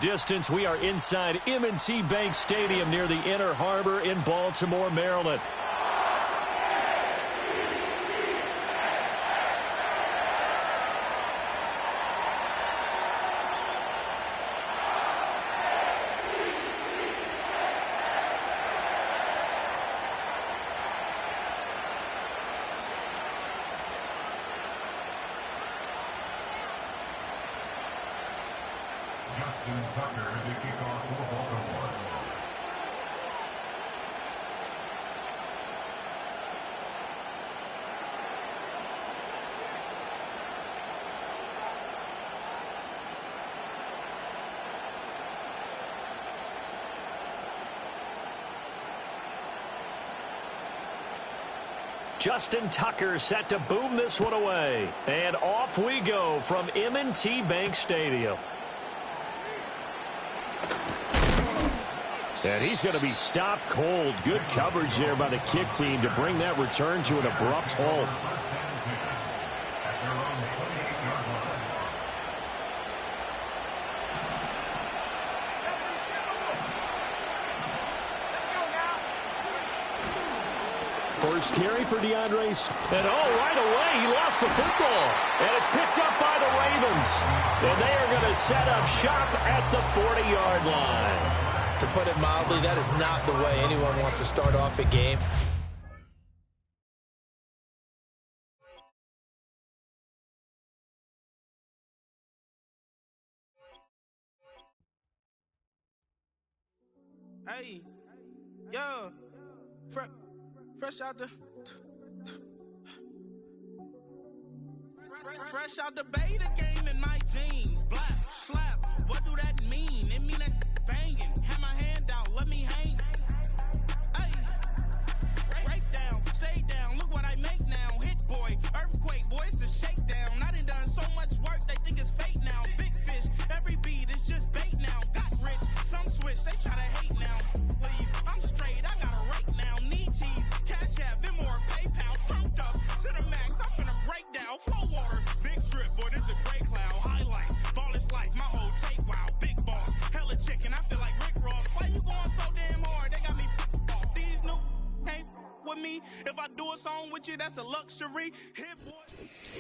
Distance, we are inside M&T Bank Stadium near the Inner Harbor in Baltimore, Maryland. Justin Tucker set to boom this one away. And off we go from M&T Bank Stadium. And he's going to be stopped cold. Good coverage there by the kick team to bring that return to an abrupt halt. First carry for DeAndre. And right away, he lost the football. And it's picked up by the Ravens. And they are going to set up shop at the 40-yard line. To put it mildly, that is not the way anyone wants to start off a game. Hey, yo, fresh out the beta game in my jeans. Black, slap, what do that mean? It mean that banging. Have my hand out, let me hang. Hey, break down, stay down, look what I make now. Hit boy, earthquake, boy, it's a shakedown. I done so much work, they think it's fake now. Big fish, every beat is just bait now. Got rich, some switch, they try to hate now. Leave, I'm straight, I got a rake now. Need cheese, cash app, been more PayPal. Turned up to the max, I'm finna break down. Flow water, big trip, boy, this a gray cloud. Highlights, ball is life, my whole tape, wow. Big boss, hella chicken, I feel like Rick Ross. Why you going so damn hard? They got me off. These new can't with me. If I do a song with you, that's a luxury. Hit boy.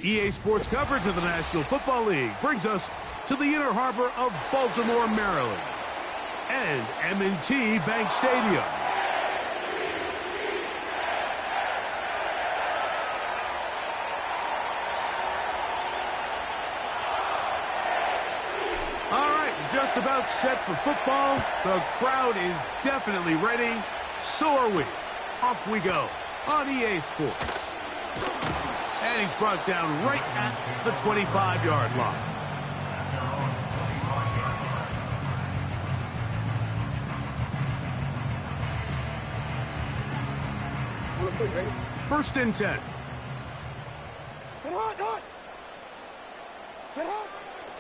EA Sports coverage of the National Football League brings us to the Inner Harbor of Baltimore, Maryland, and M&T Bank Stadium. All right, just about set for football. The crowd is definitely ready. So are we. Off we go on EA Sports. And he's brought down right at the 25-yard line. First and 10.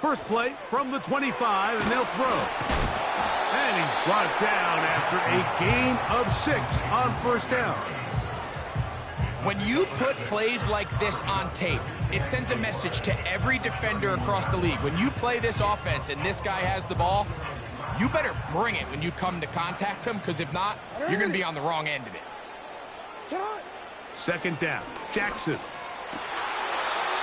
First play from the 25, and they'll throw. And he's brought down after a gain of 6 on first down. When you put plays like this on tape, it sends a message to every defender across the league. When you play this offense and this guy has the ball, you better bring it when you come to contact him, because if not, you're going to be on the wrong end of it. Second down, Jackson.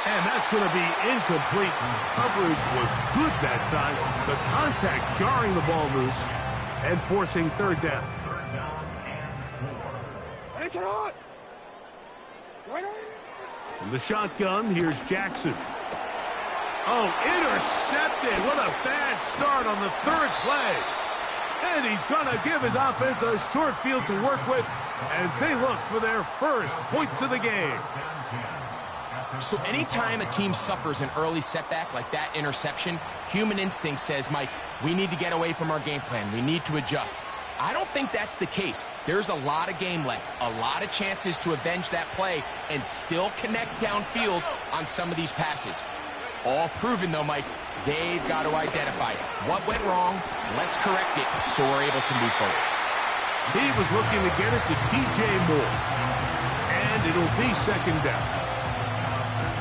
And that's going to be incomplete. Coverage was good that time. The contact jarring the ball loose and forcing third down. From the shotgun, here's Jackson. Oh, intercepted. What a bad start on the third play. And he's going to give his offense a short field to work with as they look for their first points of the game. So anytime a team suffers an early setback like that interception, human instinct says, Mike, we need to get away from our game plan. We need to adjust. I don't think that's the case. There's a lot of game left, a lot of chances to avenge that play and still connect downfield on some of these passes. All proven, though, Mike, they've got to identify what went wrong, let's correct it so we're able to move forward. He was looking to get it to DJ Moore, and it'll be second down.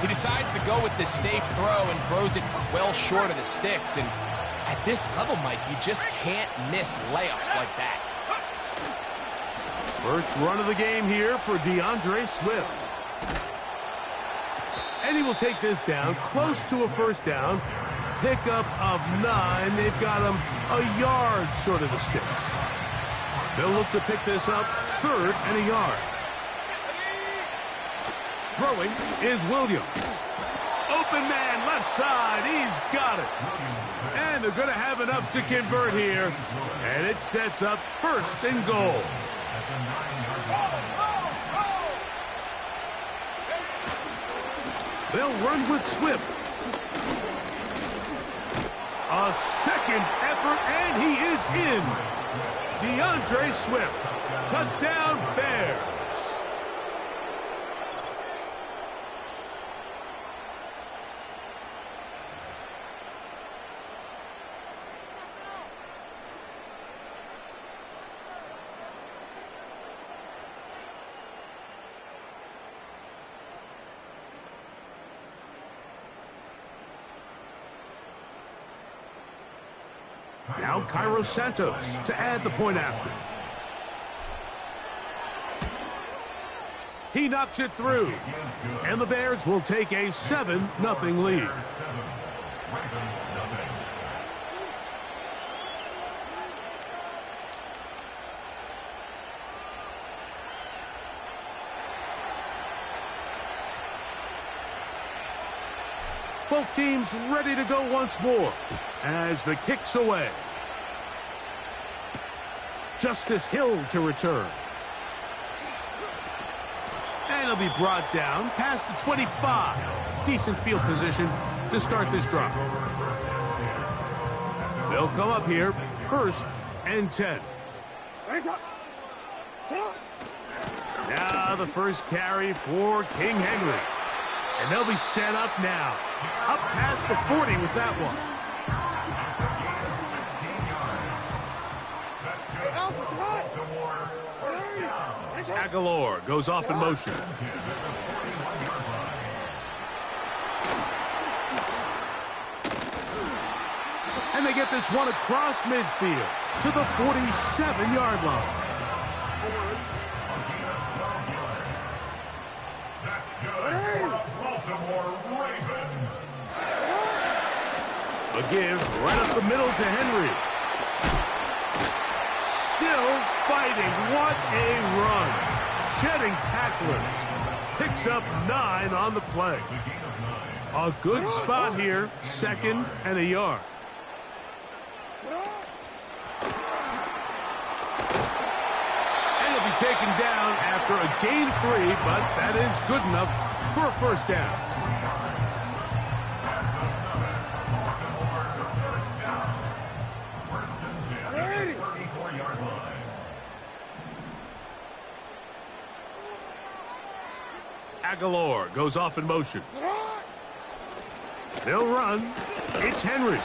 He decides to go with this safe throw and throws it well short of the sticks, and At this level, Mike, you just can't miss layups like that. First run of the game here for DeAndre Swift. And he will take this down, close to a first down. Pickup of 9. They've got him a yard short of the sticks. They'll look to pick this up, 3rd and a yard. Throwing is Williams. Open man, left side. He's got it. And they're going to have enough to convert here. And it sets up 1st and goal. They'll run with Swift. A second effort, and he is in. DeAndre Swift. Touchdown, Bears. Now Cairo Santos to add the point after. He knocks it through. And the Bears will take a 7-0 lead. Both teams ready to go once more as the kick's away. Justice Hill to return. And he'll be brought down past the 25. Decent field position to start this drive. They'll come up here, 1st and 10. Now the first carry for King Henry. And they'll be set up now. Up past the 40 with that one. Aguilar goes off in motion. And they get this one across midfield to the 47-yard line. A give right up the middle to Henry. Still fighting. What a run. Shedding tacklers. Picks up 9 on the play. A good spot here. 2nd and a yard. And he'll be taken down after a gain of 3, but that is good enough for a first down. Aguilar goes off in motion. They'll run. It's Henry.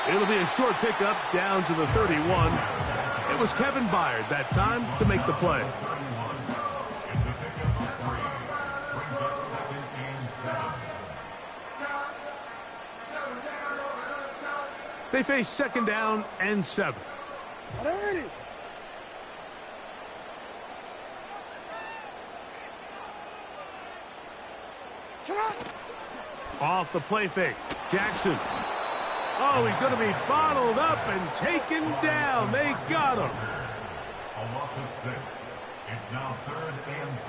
It'll be a short pickup down to the 31. It was Kevin Byard that time to make the play. They face 2nd down and 7. Off the play fake. Jackson. Oh, he's going to be bottled up and taken down. They got him. A loss of 6. It's now 3rd and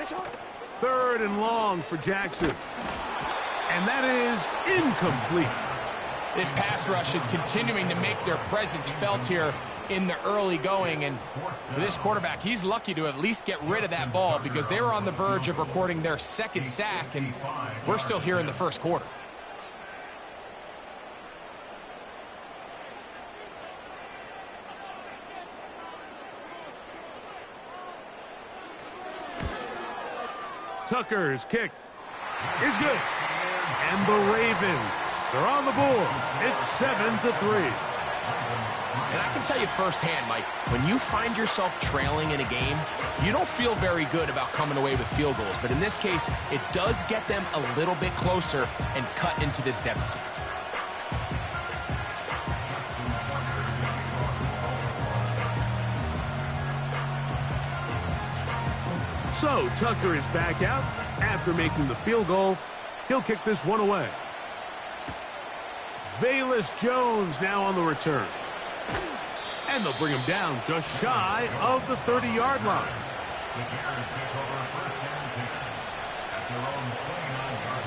13. 3rd and long for Jackson. And that is incomplete. This pass rush is continuing to make their presence felt here in the early going, and for this quarterback, he's lucky to at least get rid of that ball because they were on the verge of recording their 2nd sack, and we're still here in the 1st quarter. Tucker's kick is good. And the Ravens are on the board. It's 7-3. And I can tell you firsthand, Mike, when you find yourself trailing in a game, you don't feel very good about coming away with field goals. But in this case, it does get them a little bit closer and cut into this deficit. So Tucker is back out after making the field goal. He'll kick this one away. Velus Jones now on the return. And they'll bring him down just shy of the 30-yard line. The Bears take over first down ticket at their own 29-yard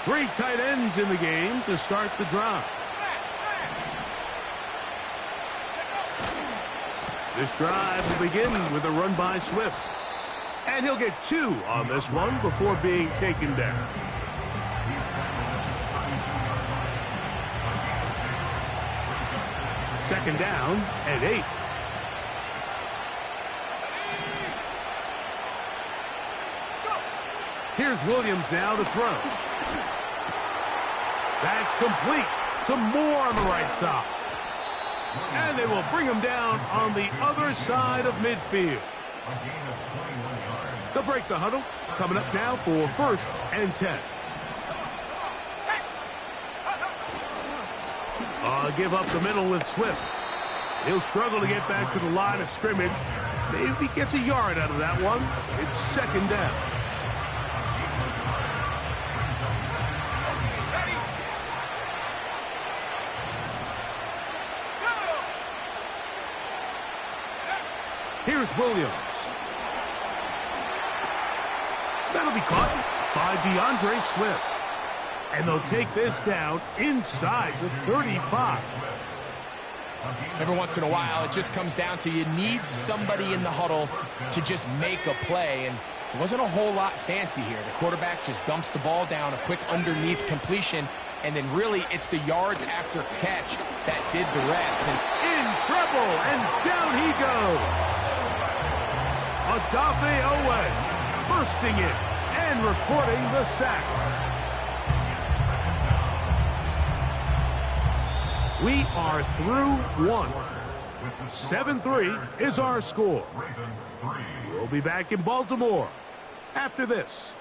line. 3 tight ends in the game to start the drive. This drive will begin with a run by Swift. And he'll get 2 on this one before being taken down. Second down and 8. Here's Williams now to throw. That's complete. Some more on the right side. And they will bring him down on the other side of midfield. They'll break the huddle. Coming up now for 1st and 10. Give up the middle with Swift. He'll struggle to get back to the line of scrimmage. Maybe he gets a yard out of that one. It's 2nd down. Here's Williams. That'll be caught by DeAndre Swift. And they'll take this down inside the 35. Every once in a while, it just comes down to you need somebody in the huddle to just make a play. And it wasn't a whole lot fancy here. The quarterback just dumps the ball down, a quick underneath completion, and then really it's the yards after catch that did the rest. And in trouble, and down he goes. Odafe Owe bursting in and recording the sack. We are through 1. 7-3 is our score. We'll be back in Baltimore after this.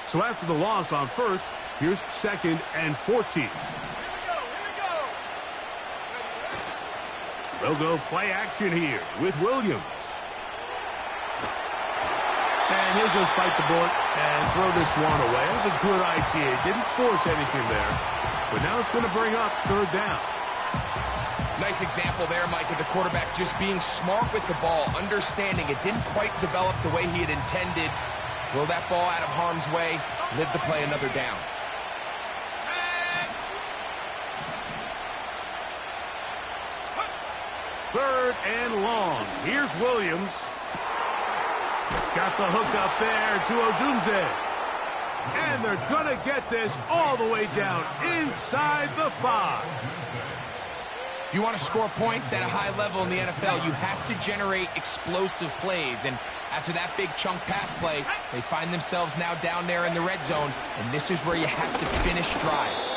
So after the loss on 1st, here's 2nd and 14. They'll go play action here with Williams. And he'll just bite the bullet and throw this one away. That was a good idea. Didn't force anything there. But now it's going to bring up 3rd down. Nice example there, Mike, of the quarterback just being smart with the ball, understanding it didn't quite develop the way he had intended. Throw that ball out of harm's way, live to play another down. 3rd and long. Here's Williams. Got the hook up there to Odunze. And they're going to get this all the way down inside the 5. If you want to score points at a high level in the NFL, you have to generate explosive plays. And after that big chunk pass play, they find themselves now down there in the red zone. And this is where you have to finish drives.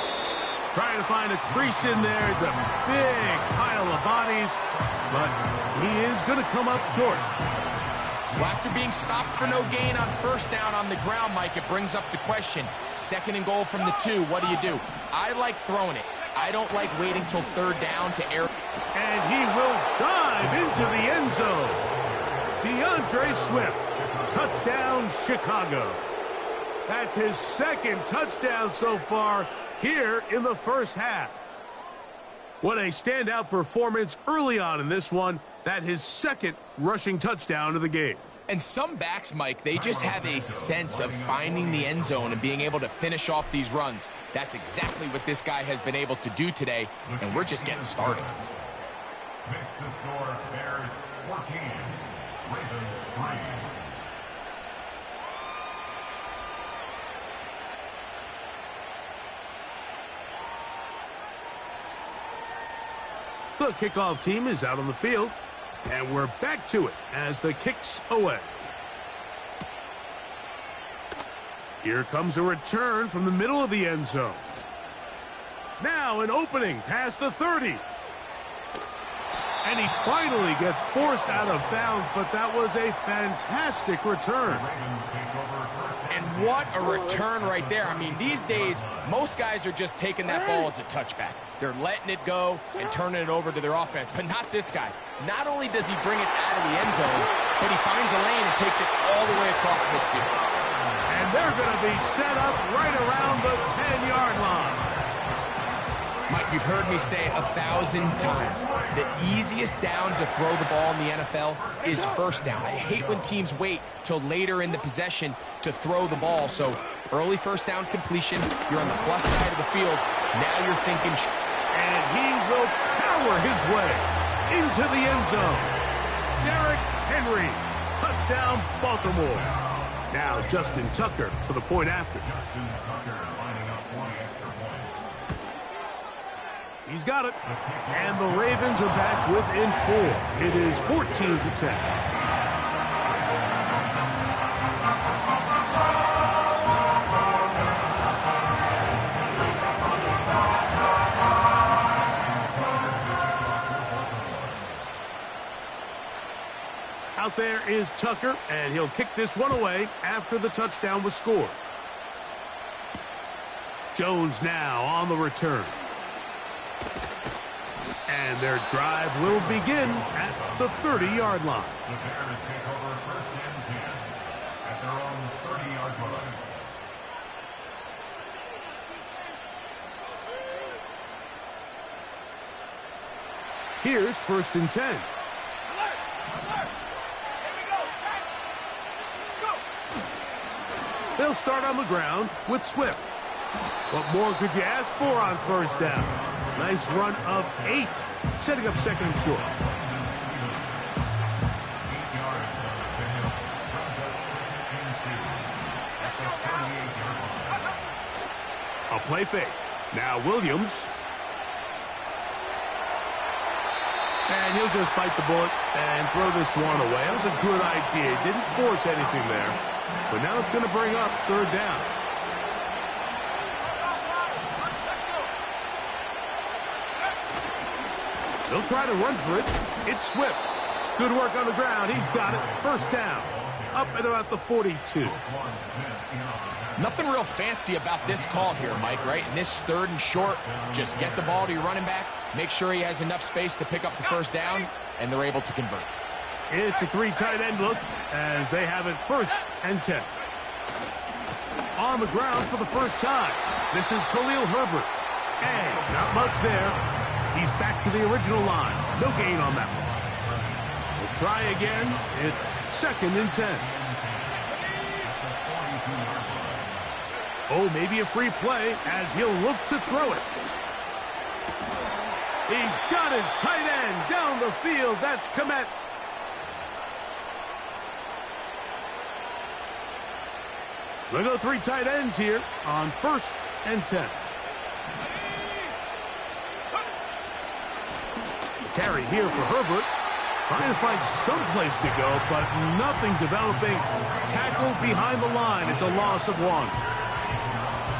Trying to find a crease in there. It's a big pile of bodies, but he is going to come up short. Well, after being stopped for no gain on 1st down on the ground, Mike, it brings up the question. 2nd and goal from the 2, what do? I like throwing it. I don't like waiting till 3rd down to air. And he will dive into the end zone. DeAndre Swift, touchdown Chicago. That's his 2nd touchdown so far here in the 1st half. What a standout performance early on in this one. That his 2nd rushing touchdown of the game. And some backs, Mike, they just have a sense of finding the end zone and being able to finish off these runs. That's exactly what this guy has been able to do today, and we're just getting started. Makes the score Bears 14, Ravens 3. The kickoff team is out on the field, and we're back to it as the kick's away. Here comes a return from the middle of the end zone. Now an opening past the 30. And he finally gets forced out of bounds, but that was a fantastic return. And what a return right there. I mean, these days, most guys are just taking that ball as a touchback. They're letting it go and turning it over to their offense, but not this guy. Not only does he bring it out of the end zone, but he finds a lane and takes it all the way across midfield. And they're going to be set up right around the 10-yard line. Mike, you've heard me say it 1,000 times. The easiest down to throw the ball in the NFL is first down. I hate when teams wait till later in the possession to throw the ball. So early first down completion, you're on the plus side of the field. Now you're thinking. And he will power his way into the end zone. Derrick Henry, touchdown Baltimore. Now Justin Tucker for the point after. He's got it. And the Ravens are back within 4. It is 14-10. Out there is Tucker, and he'll kick this one away after the touchdown was scored. Jones now on the return. And their drive will begin at the 30-yard line. The Bears take over first and 10 at their own 30-yard line. Here's first and 10. They'll start on the ground with Swift. What more could you ask for on first down? Nice run of 8, setting up second and short. A play fake. Now Williams. And he'll just bite the bullet and throw this one away. That was a good idea. Didn't force anything there. But now it's going to bring up third down. They'll try to run for it. It's Swift. Good work on the ground. He's got it. First down. Up at about the 42. Nothing real fancy about this call here, Mike, right? In this third and short, just get the ball to your running back, make sure he has enough space to pick up the first down, and they're able to convert. It's a 3 tight end look as they have it first and 10. On the ground for the first time. This is Khalil Herbert. And not much there. He's back to the original line. No gain on that one. We'll try again. It's second and 10. Oh, maybe a free play as he'll look to throw it. He's got his tight end down the field. That's Mack Med. We'll go 3 tight ends here on first and 10. Carry here for Herbert. Trying to find some place to go, but nothing developing. Tackle behind the line. It's a loss of 1.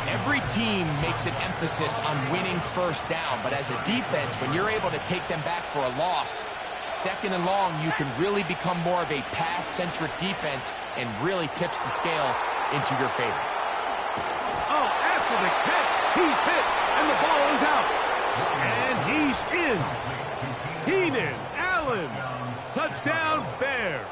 Every team makes an emphasis on winning first down, but as a defense, when you're able to take them back for a loss, second and long, you can really become more of a pass-centric defense and really tips the scales into your favor. Oh, after the catch, he's hit, and the ball is out. And he's in. Keenan Allen. Touchdown, Bears.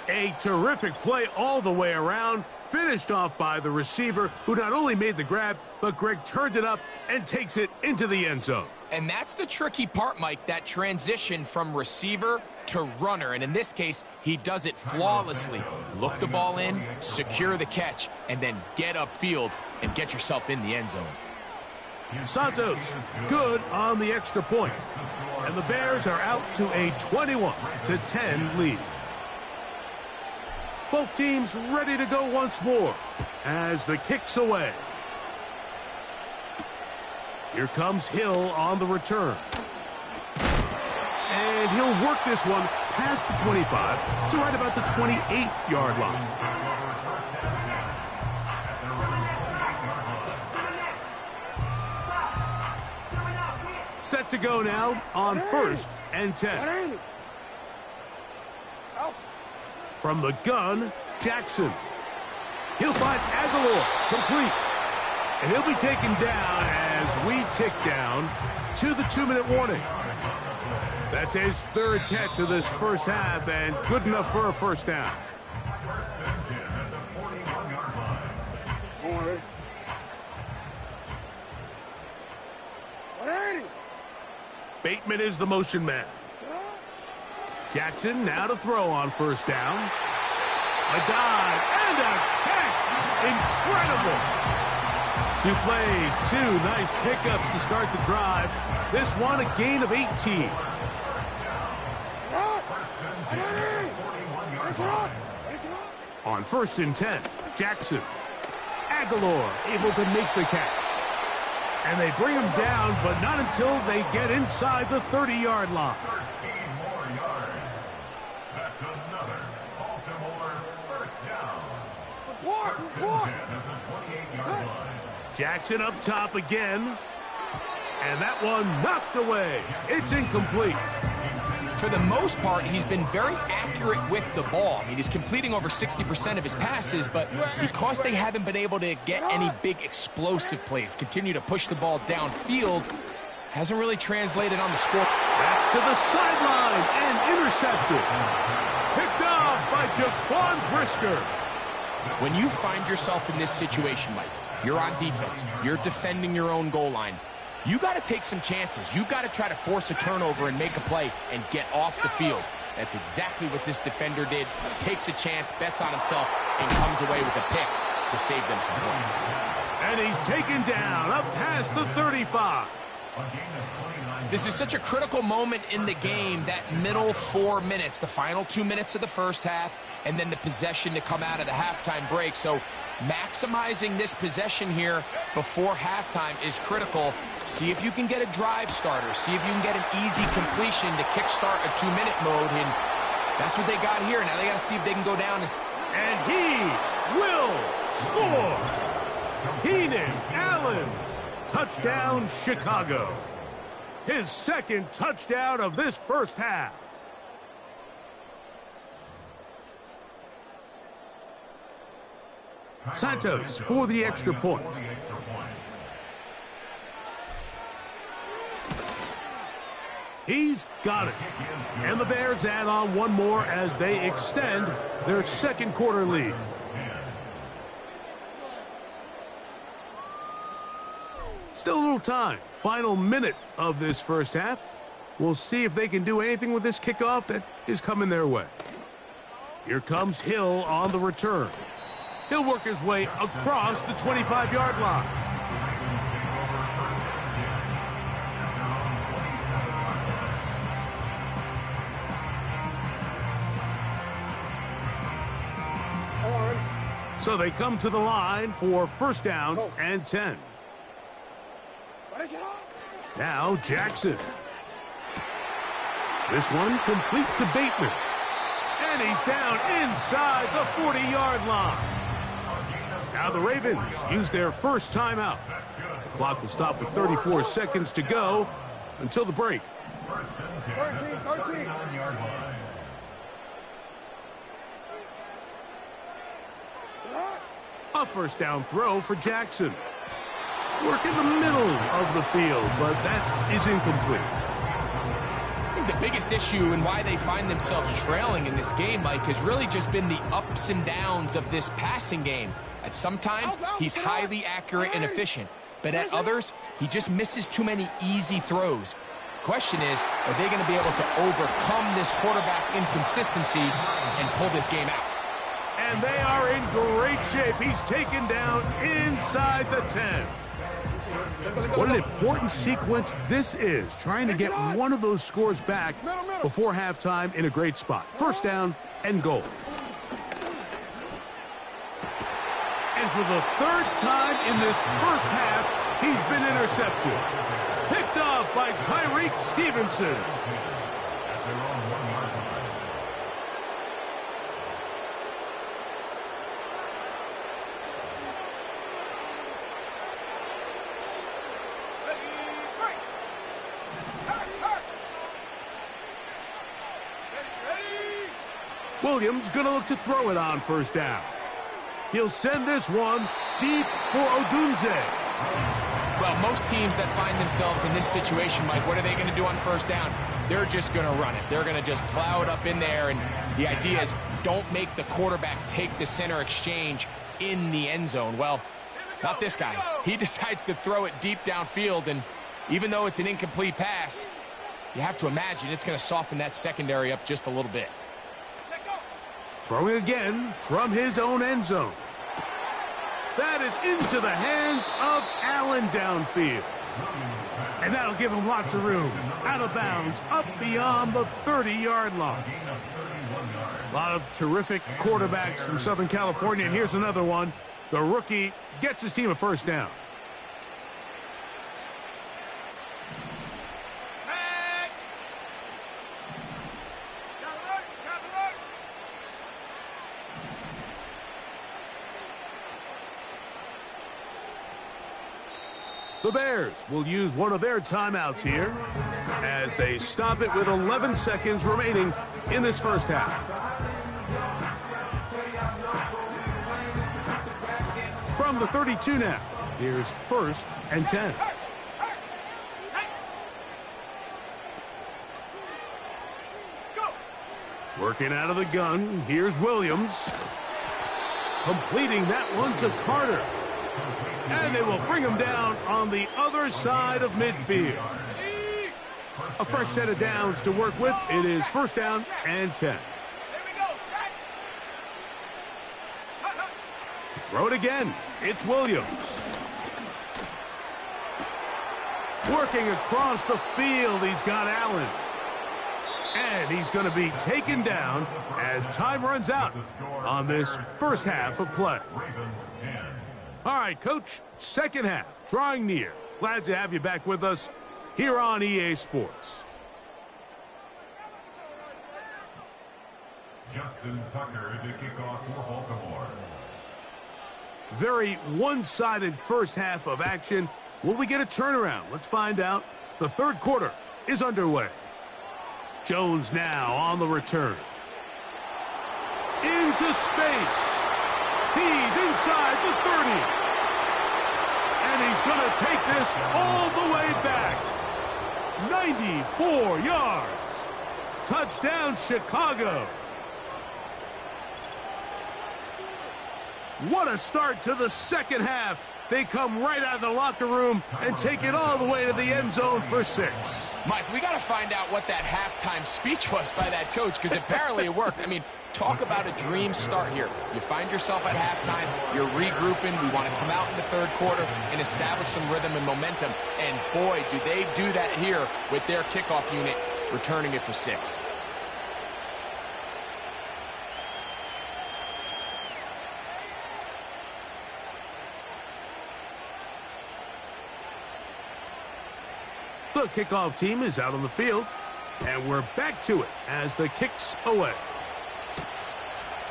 A terrific play all the way around. Finished off by the receiver, who not only made the grab, but Greg turned it up and takes it into the end zone. And that's the tricky part, Mike, that transition from receiver to runner. And in this case, he does it flawlessly. Look the ball in, secure the catch, and then get upfield and get yourself in the end zone. Santos, good on the extra point. And the Bears are out to a 21-10 lead. Both teams ready to go once more as the kick's away. Here comes Hill on the return. And he'll work this one past the 25 to right about the 28-yard line. Set to go now on 1st and 10. From the gun, Jackson. He'll find Aguilar, complete. And he'll be taken down as we tick down to the 2-minute warning. That's his 3rd catch of this first half and good enough for a first down. Bateman is the motion man. Jackson now to throw on 1st down. A dive and a catch. Incredible. 2 plays, 2 nice pickups to start the drive. This one a gain of 18. On 1st and 10, Jackson. Aguilar able to make the catch. And they bring him down, but not until they get inside the 30-yard line. 13 more yards. That's another Baltimore first down. Report. At the 28-yard line. Jackson up top again. And that one knocked away. It's incomplete. For the most part, he's been very accurate with the ball. I mean, he's completing over 60% of his passes, but because they haven't been able to get any big explosive plays, continue to push the ball downfield, hasn't really translated on the score. That's to the sideline and intercepted. Picked off by Jaquan Brisker. When you find yourself in this situation, Mike, you're on defense, you're defending your own goal line, you got to take some chances. You got to try to force a turnover and make a play and get off the field. That's exactly what this defender did. Takes a chance, bets on himself, and comes away with a pick to save them some points. And he's taken down up past the 35. This is such a critical moment in the game, that middle 4 minutes, the final 2 minutes of the first half, and then the possession to come out of the halftime break. So maximizing this possession here before halftime is critical. See if you can get a drive starter. See if you can get an easy completion to kickstart a 2-minute mode. And that's what they got here. Now they got to see if they can go down. And he will score. Keenan Allen. Touchdown, Chicago. His 2nd touchdown of this first half. Santos for the extra point. He's got it. And the Bears add on one more as they extend their 2nd quarter lead. Still a little time. Final minute of this first half. We'll see if they can do anything with this kickoff that is coming their way. Here comes Hill on the return. He'll work his way across the 25-yard line. So they come to the line for 1st down and 10. Now Jackson. This one complete to Bateman. And he's down inside the 40-yard line. Now the Ravens use their first timeout. The clock will stop with 34 seconds to go until the break. 13. A 1st down throw for Jackson. Work in the middle of the field, but that is incomplete. I think the biggest issue and why they find themselves trailing in this game, Mike, has really just been the ups and downs of this passing game. At sometimes, he's highly accurate and efficient, but at others, he just misses too many easy throws. Question is, are they going to be able to overcome this quarterback inconsistency and pull this game out? And they are in great shape. He's taken down inside the 10. What an important sequence this is, trying to get one of those scores back before halftime in a great spot. 1st down and goal. And for the 3rd time in this first half, he's been intercepted. Picked off by Tyreek Stevenson. their own 1-yard line. Williams going to look to throw it on first down. He'll send this one deep for Odunze. Well, most teams that find themselves in this situation, Mike, what are they going to do on first down? They're just going to run it. They're going to just plow it up in there, and the idea is don't make the quarterback take the center exchange in the end zone. Well, not this guy. He decides to throw it deep downfield, and even though it's an incomplete pass, you have to imagine it's going to soften that secondary up just a little bit. Throwing again from his own end zone. That is into the hands of Allen downfield. And that'll give him lots of room. Out of bounds, up beyond the 30-yard line. A lot of terrific quarterbacks from Southern California, and here's another one. The rookie gets his team a first down. The Bears will use one of their timeouts here as they stop it with 11 seconds remaining in this first half. From the 32 now, here's 1st and 10. Working out of the gun, here's Williams. Completing that one to Carter. And they will bring him down on the other side of midfield. A fresh set of downs to work with. It is 1st down and 10. To throw it again, it's Williams. Working across the field, he's got Allen. And he's going to be taken down as time runs out on this first half of play. All right, Coach, second half, drawing near. Glad to have you back with us here on EA Sports. Justin Tucker to kick off for Baltimore. Very one-sided first half of action. Will we get a turnaround? Let's find out. The third quarter is underway. Jones now on the return. Into space. He's inside the 30. And he's going to take this all the way back. 94 yards. Touchdown, Chicago. What a start to the second half. They come right out of the locker room and take it all the way to the end zone for 6. Mike, we got to find out what that halftime speech was by that coach, because apparently it worked. I mean, talk about a dream start here. You find yourself at halftime, you're regrouping, we want to come out in the third quarter and establish some rhythm and momentum. And boy, do they do that here with their kickoff unit, returning it for 6. The kickoff team is out on the field, and we're back to it as the kick's away.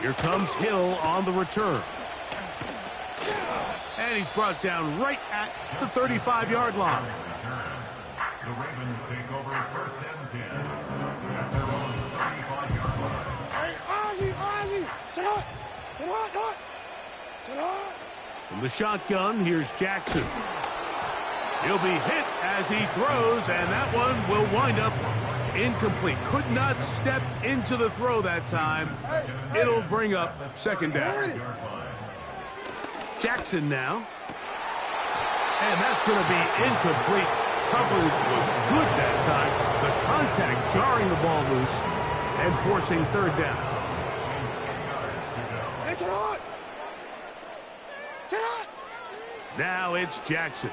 Here comes Hill on the return. And he's brought down right at the 35-yard line. The Ravens take over 1st and 10 at their own 35-yard line. From the shotgun, here's Jackson. He'll be hit as he throws, and that one will wind up incomplete. Could not step into the throw that time. It'll bring up 2nd down. Jackson now. And that's going to be incomplete. Coverage was good that time. The contact jarring the ball loose and forcing 3rd down. Now it's Jackson.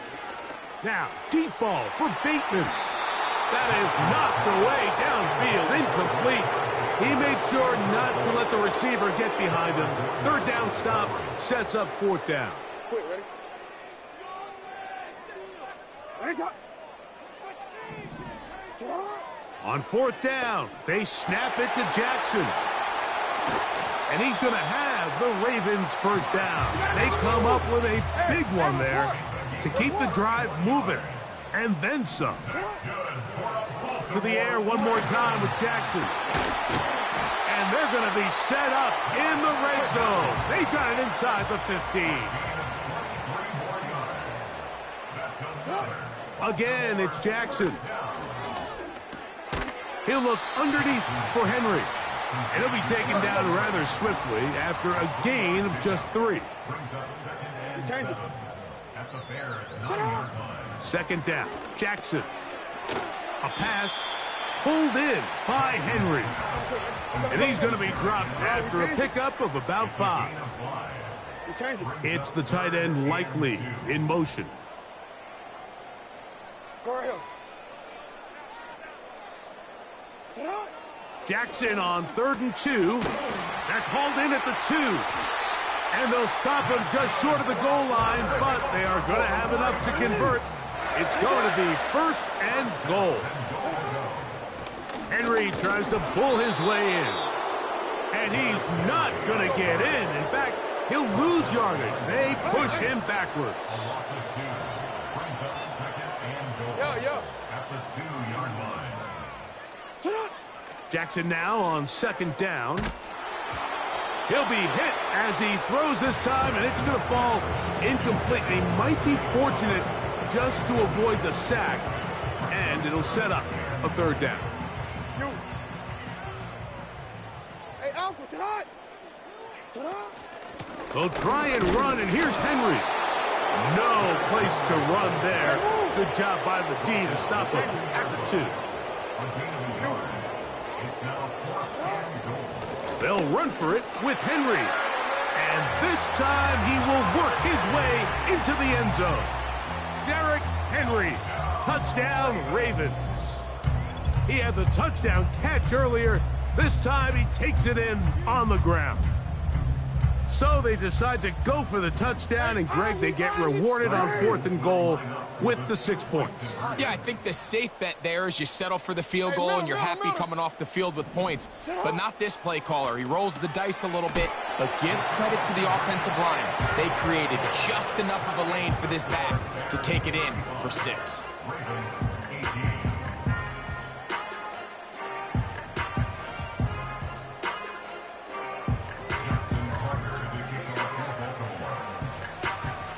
Now, deep ball for Bateman. That is knocked away downfield, incomplete. He made sure not to let the receiver get behind him. 3rd down stop sets up 4th down. On fourth down, they snap it to Jackson. And he's going to have the Ravens first down. They come up with a big one there to keep the drive moving. And then some. To the air one more time with Jackson. And they're going to be set up in the red zone. They've got it inside the 15. Again, it's Jackson. He'll look underneath for Henry. And he'll be taken down rather swiftly after a gain of just 3. Second down, Jackson. A pass pulled in by Henry. And he's going to be dropped after a pickup of about 5. It's the tight end Likely in motion. Jackson on 3rd and 2. That's hauled in at the 2. And they'll stop him just short of the goal line, but they are going to have enough to convert. It's going to be 1st and goal. Henry tries to pull his way in. And he's not going to get in. In fact, he'll lose yardage. They push him backwards. At the 2-yard line. Jackson now on 2nd down. He'll be hit as he throws this time, and it's going to fall incomplete. He might be fortunate just to avoid the sack, and it'll set up a 3rd down. They'll try and run, and here's Henry. No place to run there. Good job by the D to stop him at the 2. They'll run for it with Henry. And this time he will work his way into the end zone. Derrick Henry. Touchdown, Ravens. He had the touchdown catch earlier. This time he takes it in on the ground. So they decide to go for the touchdown, and Greg, they get rewarded on 4th and goal with the 6 points. Yeah, I think the safe bet there is you settle for the field goal and you're happy coming off the field with points. But not this play caller. He rolls the dice a little bit, but give credit to the offensive line. They created just enough of a lane for this back to take it in for 6.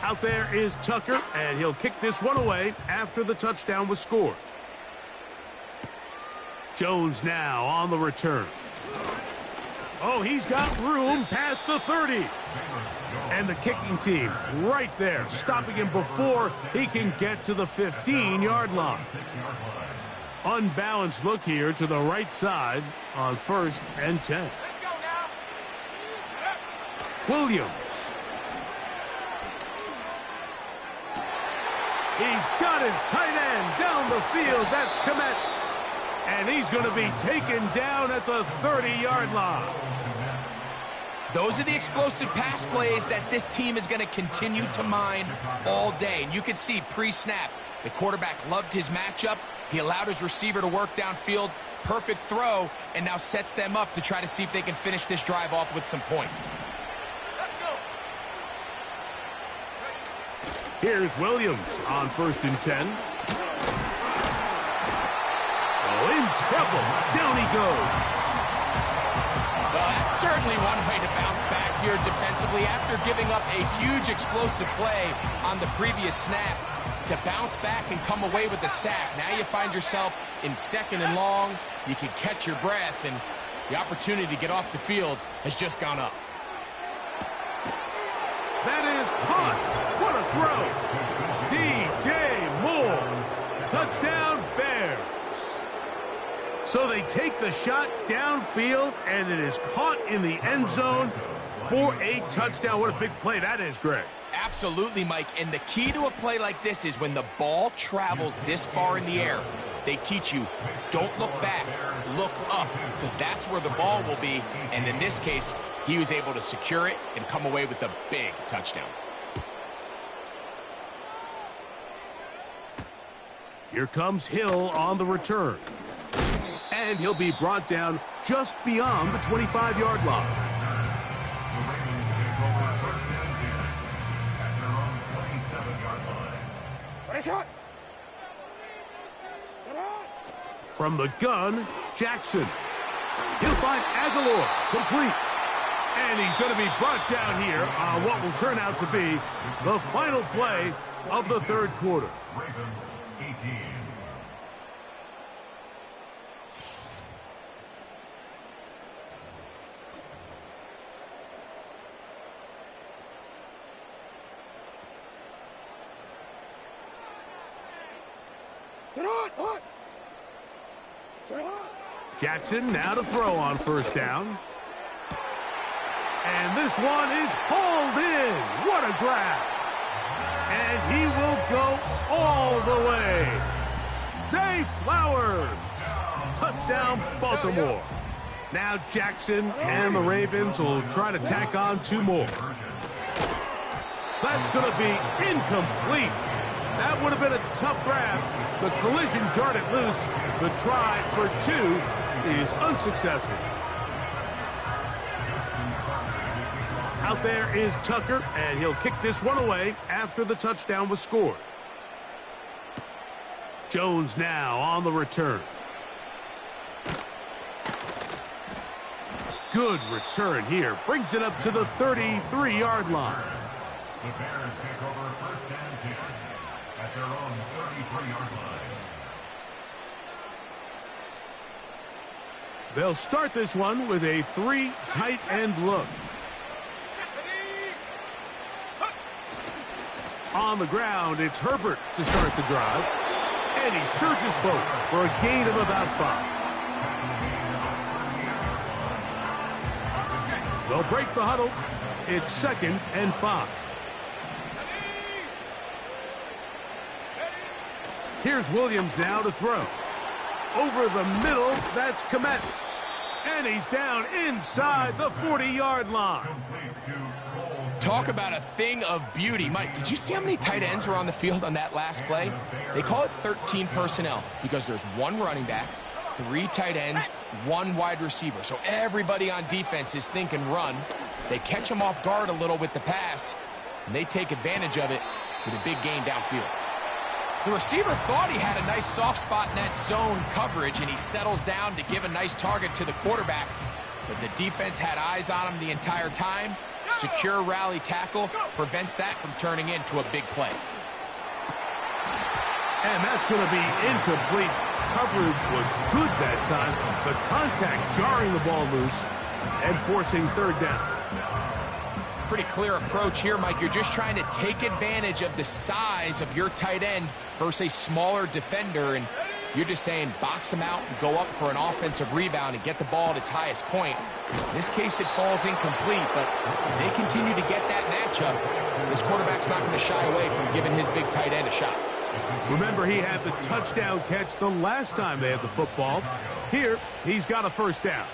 Out there is Tucker, and he'll kick this one away after the touchdown was scored. Jones now on the return. Oh, he's got room past the 30. And the kicking team right there, stopping him before he can get to the 15-yard line. Unbalanced look here to the right side on 1st and 10. Williams. He's got his tight end down the field. That's Komet. And he's going to be taken down at the 30-yard line. Those are the explosive pass plays that this team is going to continue to mine all day. And you can see pre-snap, the quarterback loved his matchup. He allowed his receiver to work downfield. Perfect throw, and now sets them up to try to see if they can finish this drive off with some points. Here's Williams on 1st and 10. Oh, in trouble. Down he goes. Well, that's certainly one way to bounce back here defensively after giving up a huge explosive play on the previous snap. To bounce back and come away with a sack. Now you find yourself in 2nd and long. You can catch your breath, and the opportunity to get off the field has just gone up. That is caught. What a throw. DJ Moore. Touchdown, Bears. So they take the shot downfield, and it is caught in the end zone for a touchdown. What a big play that is, Greg. Absolutely, Mike. And the key to a play like this is when the ball travels this far in the air, they teach you, don't look back, look up, because that's where the ball will be. And in this case, he was able to secure it and come away with a big touchdown. Here comes Hill on the return. and he'll be brought down just beyond the 25-yard line. The Ravens take over first and 10 at their own 27-yard line. From the gun, Jackson. He'll find Aguilar, complete. And he's going to be brought down here on what will turn out to be the final play of the third quarter. Ravens 18. Jackson now to throw on first down. And this one is hauled in. What a grab. And he will go all the way. Zay Flowers. Touchdown, Baltimore. Now Jackson and the Ravens will try to tack on two more. That's going to be incomplete. That would have been a tough grab. The collision jarred it loose. The try for two is unsuccessful. Out there is Tucker, and he'll kick this one away after the touchdown was scored. Jones now on the return. Good return here. Brings it up to the 33-yard line. The Bears take over first and 10 at their own 33-yard line. They'll start this one with a three tight end look. On the ground, it's Herbert to start the drive. And he surges forward for a gain of about 5. They'll break the huddle. It's 2nd and 5. Here's Williams now to throw. Over the middle, that's Mack Med. And he's down inside the 40-yard line. Talk about a thing of beauty. Mike, did you see how many tight ends were on the field on that last play? They call it 13 personnel because there's one running back, 3 tight ends, 1 wide receiver. So everybody on defense is thinking run. They catch them off guard a little with the pass, and they take advantage of it with a big gain downfield. The receiver thought he had a nice soft spot in that zone coverage, and he settles down to give a nice target to the quarterback. But the defense had eyes on him the entire time. Secure rally tackle prevents that from turning into a big play. And that's going to be incomplete. Coverage was good that time. The contact jarring the ball loose and forcing third down. Pretty clear approach here, Mike. You're just trying to take advantage of the size of your tight end versus a smaller defender, and you're just saying box him out and go up for an offensive rebound and get the ball at its highest point. In this case, it falls incomplete, but they continue to get that matchup. This quarterback's not going to shy away from giving his big tight end a shot. Remember, he had the touchdown catch the last time they had the football. Here, he's got a first down.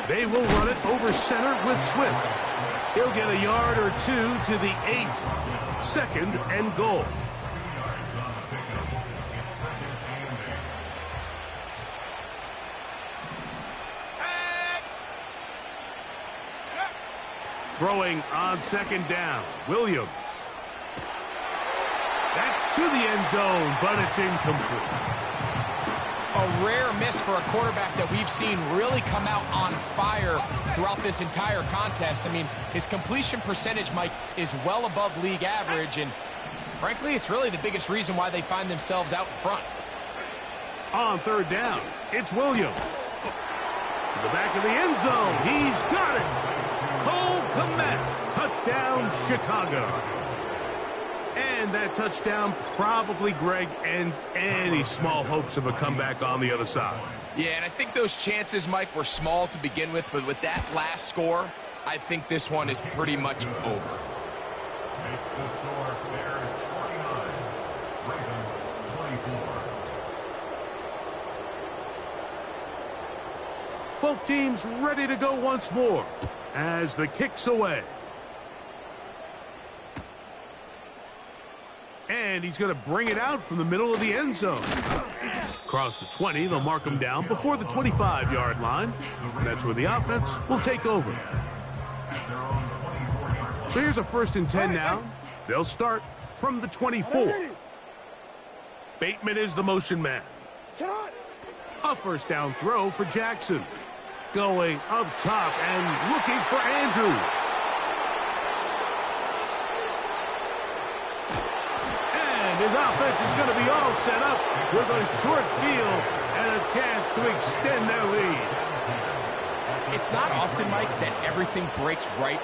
They will run it over center with Swift. He'll get a yard or two to the 8. 2nd and goal. Throwing on 2nd down. Williams. That's to the end zone, but it's incomplete. A rare miss for a quarterback that we've seen really come out on fire throughout this entire contest. I mean, his completion percentage, Mike, is well above league average, and frankly, it's really the biggest reason why they find themselves out in front. On 3rd down, it's Williams. To the back of the end zone, he's got it. Cole Kmet, touchdown Chicago. And that touchdown probably, Greg, ends any small hopes of a comeback on the other side. Yeah, and I think those chances, Mike, were small to begin with, but with that last score, I think this one is pretty much over. Makes the score Bears 49, Ravens 24. Both teams ready to go once more as the kick's away. And he's going to bring it out from the middle of the end zone. Across the 20, they'll mark him down before the 25-yard line. That's where the offense will take over. So here's a 1st and 10 now. They'll start from the 24. Bateman is the motion man. A 1st down throw for Jackson. Going up top and looking for Andrews. And his offense is going to be all set up with a short field and a chance to extend their lead. It's not often, Mike, that everything breaks right.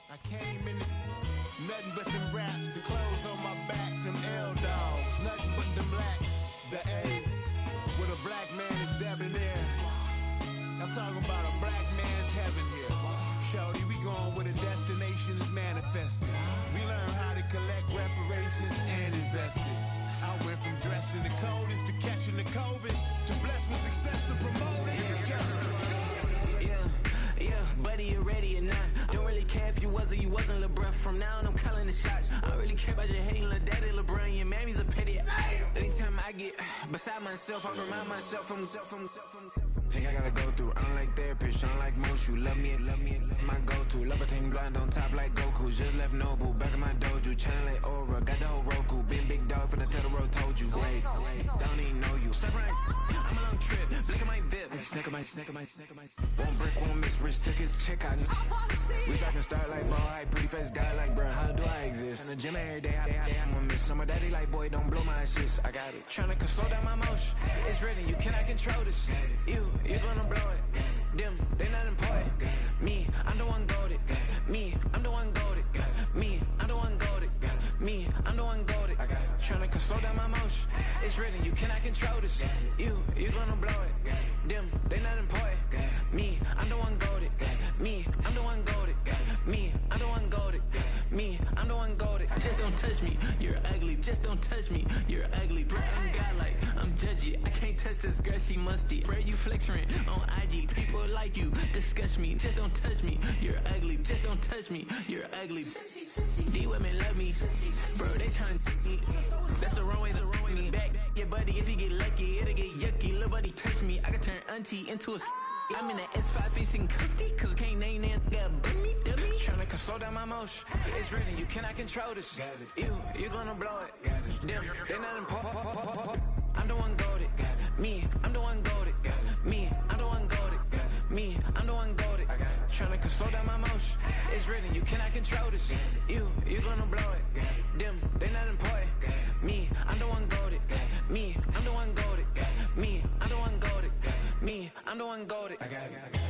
I came in nothing but them raps, the clothes on my back, them L-dogs, nothing but them blacks, the A, with a black man is debonair. I'm talking about a black man's heaven here. Shorty, we going where the destination is manifested. We learn how to collect reparations and invest it. I went from dressing the coldest to catching the COVID, to blessed with success to promote it, to just go. Yeah, buddy, you ready or not? Don't really care if you was or you wasn't, lil' bruh. From now on, I'm calling the shots. I don't really care about your hating, lil' daddy, LeBron. Your mammy's a pity. Anytime I get beside myself, I remind myself from. Think I gotta go through. I don't like therapists, I don't like most. You love me, my go-to. Love a team blind on top like Goku. Just left Noble, back in my dojo. Channel like Aura, got the whole Roku. Been big dog from the tell the road told you. Wait, don't even know you. Step right, I'm a long trip. Blink of my VIP. Snicker my. One brick, one miss. Rich took his check out. We talking start like ball hype. Pretty face guy like, bruh, how do I exist? In the gym every day, I'm gonna miss. So my daddy like, boy, don't blow my assist. I got it. Tryna slow down my motion. It's written, you cannot control this. You gonna blow it. Them, they not important. Me, I'm the one goated. Me, I'm the one goated. Me, I'm the one goated. Me, I'm the one goated. Tryna slow down my motion. It's written, you cannot control this. You gonna blow it. Them, they not important. Me, I'm the one goated. Me, I'm the one goated. Me, I'm the one goated. Me, I'm the one goated. Just don't touch me, you're ugly. Just don't touch me, you're ugly. Bro, I'm godlike, I'm judgy. I can't touch this girl, she musty. Bro, you flexing on IG. People like you disgust me. Just don't touch me, you're ugly. Just don't touch me, you're ugly. These women love me, bro, they tryna me. That's the wrong way, me back. Yeah, buddy, if you get lucky, it'll get yucky. Little buddy touch me, I can turn auntie into a. I'm in the S5 facing cuffy, cause I can't name that guy but me, dummy. Tryna slow down my motion. It's written, you cannot control this. You gonna blow it. Them, they not important. I'm the one goated. Me, I'm the one goated. Me, I'm the one goated. Me, I'm the one goated. Tryna slow down my motion. It's written, you cannot control this. You gonna blow it. Them, they not important. Me, I'm the one goated. Me, I'm the one goated. Me, I'm the one goated. Me, I'm the one goated. I got it.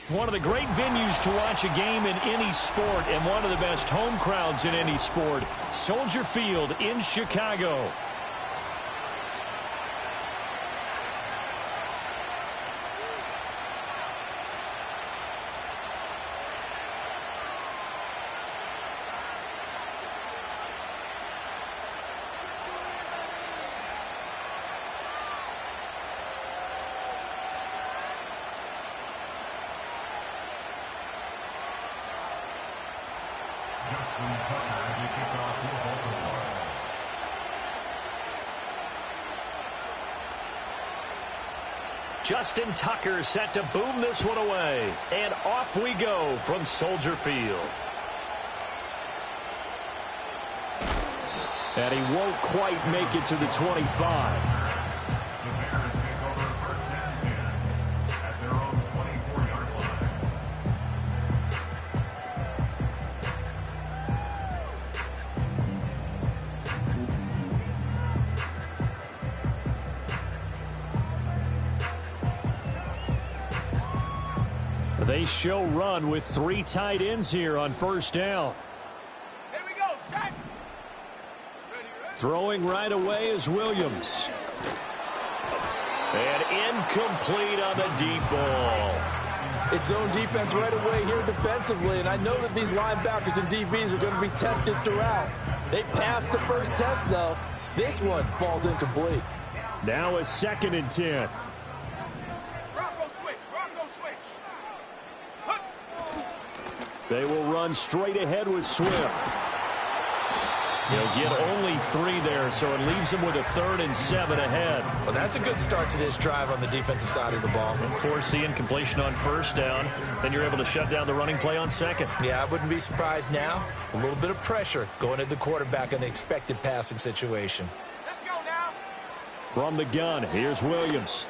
One of the great venues to watch a game in any sport and one of the best home crowds in any sport, Soldier Field in Chicago. Justin Tucker set to boom this one away. And off we go from Soldier Field. And he won't quite make it to the 25. They show run with 3 tight ends here on first down. Here we go, set. Throwing right away is Williams. And incomplete on the deep ball. It's zone defense right away here defensively, and I know that these linebackers and DBs are going to be tested throughout. They passed the first test, though. This one falls incomplete. Now a 2nd and 10. Bronco switch. They will run straight ahead with Swift. He'll get only 3 there, so it leaves him with a 3rd and 7 ahead. Well, that's a good start to this drive on the defensive side of the ball. Force the incompletion on first down. Then you're able to shut down the running play on 2nd. Yeah, I wouldn't be surprised now. A little bit of pressure going at the quarterback in the expected passing situation. Let's go now. From the gun, here's Williams.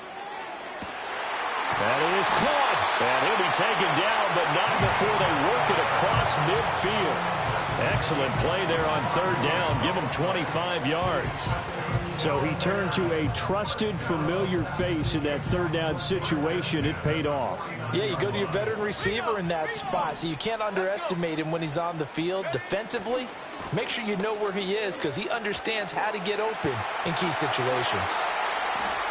That is caught. And he'll be taken down, but not before they work it across midfield. Excellent play there on 3rd down. Give him 25 yards. So he turned to a trusted, familiar face in that 3rd down situation. It paid off. Yeah, you go to your veteran receiver in that spot, so you can't underestimate him when he's on the field. Defensively, make sure you know where he is because he understands how to get open in key situations.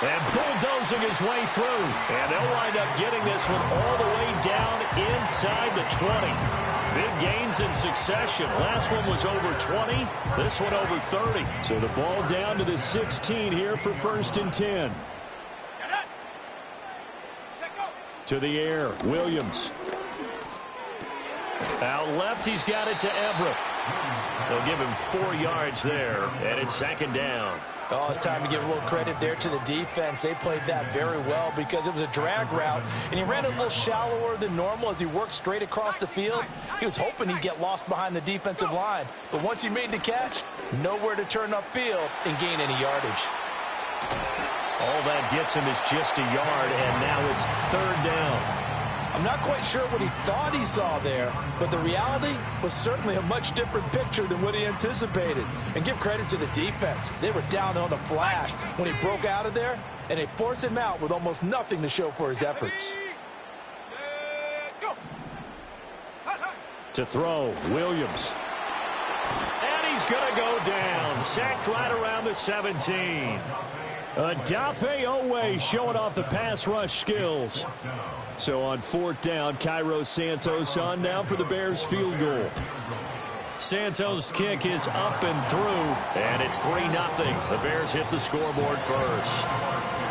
And bulldozing his way through. And they'll wind up getting this one all the way down inside the 20. Big gains in succession. Last one was over 20. This one over 30. So the ball down to the 16 here for 1st and 10. To the air, Williams. Out left, he's got it to Everett. They'll give him 4 yards there, and it's 2nd down. Oh, it's time to give a little credit there to the defense. They played that very well because it was a drag route, and he ran a little shallower than normal as he worked straight across the field. He was hoping he'd get lost behind the defensive line, but once he made the catch, nowhere to turn upfield and gain any yardage. All that gets him is just a yard, and now it's 3rd down. I'm not quite sure what he thought he saw there, but the reality was certainly a much different picture than what he anticipated. And give credit to the defense. They were down on the flash when he broke out of there, and they forced him out with almost nothing to show for his efforts. To throw, Williams. And he's going to go down. Sacked right around the 17. Adafe Owe showing off the pass rush skills. So on 4th down, Cairo Santos on now for the Bears field goal. Santos' kick is up and through, and it's 3-0. The Bears hit the scoreboard first.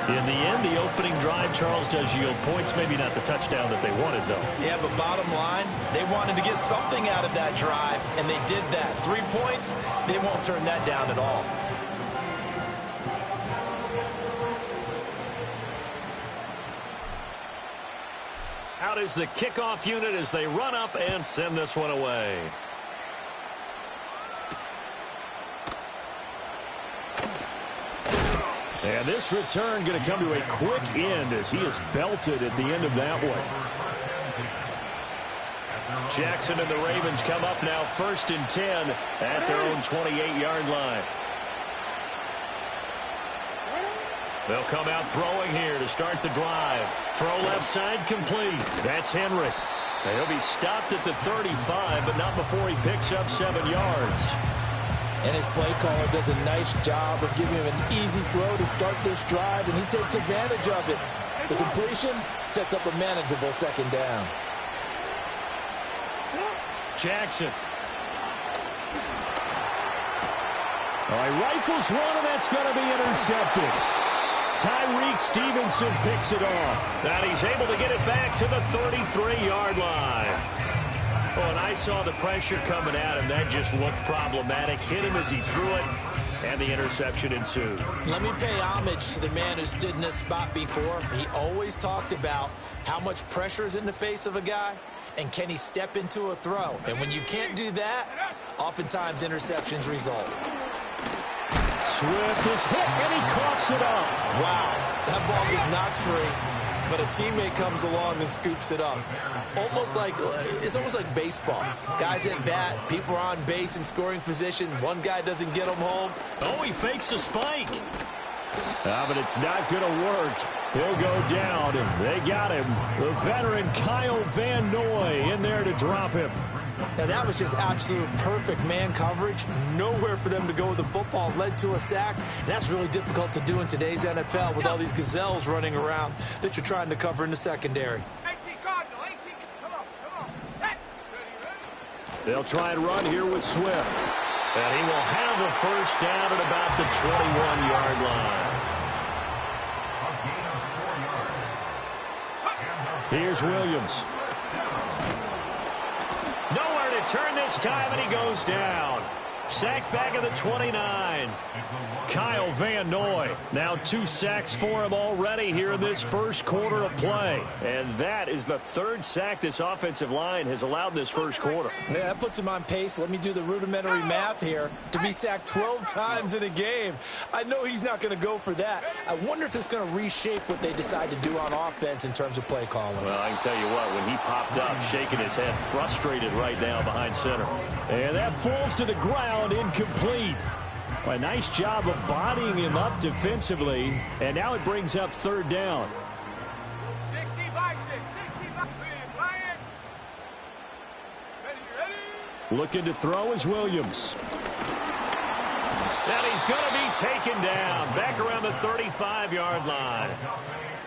In the end, the opening drive, Charles, does yield points. Maybe not the touchdown that they wanted, though. Yeah, but bottom line, they wanted to get something out of that drive, and they did that. 3 points, they won't turn that down at all. Out is the kickoff unit as they run up and send this one away. And this return going to come to a quick end as he is belted at the end of that one. Jackson and the Ravens come up now 1st and 10 at their own 28-yard line. They'll come out throwing here to start the drive. Throw left side complete. That's Henry. He'll be stopped at the 35, but not before he picks up 7 yards. And his play caller does a nice job of giving him an easy throw to start this drive, and he takes advantage of it. The completion sets up a manageable 2nd down. Jackson. All right, rifles one, and that's going to be intercepted. Tyreek Stevenson picks it off. And he's able to get it back to the 33-yard line. Oh, and I saw the pressure coming at him. That just looked problematic. Hit him as he threw it, and the interception ensued. Let me pay homage to the man who stood in this spot before. He always talked about how much pressure is in the face of a guy, and can he step into a throw. And when you can't do that, oftentimes interceptions result. Swift is hit, and he coughs it up. Wow, that ball is not free, but a teammate comes along and scoops it up. It's almost like baseball. Guys at bat, people are on base in scoring position. One guy doesn't get them home. Oh, he fakes a spike. But it's not going to work. He'll go down, and they got him. The veteran Kyle Van Noy in there to drop him. Now, that was just absolute perfect man coverage. Nowhere for them to go with the football. Led to a sack. And that's really difficult to do in today's NFL with all these gazelles running around that you're trying to cover in the secondary. They'll try and run here with Swift. And he will have a first down at about the 21-yard line. Here's Williams. Nowhere to turn this time, and he goes down. Sacked back at the 29. Kyle Van Noy. Now 2 sacks for him already here in this first quarter of play. And that is the 3rd sack this offensive line has allowed this first quarter. Yeah, that puts him on pace. Let me do the rudimentary math here. To be sacked 12 times in a game. I know he's not going to go for that. I wonder if it's going to reshape what they decide to do on offense in terms of play calling. Well, I can tell you what, when he popped up, shaking his head, frustrated right now behind center. And that falls to the ground, incomplete. A nice job of bodying him up defensively, and now it brings up 3rd down. 60 by 6, 60 by 3, ready. Looking to throw is Williams. And he's going to be taken down back around the 35-yard line.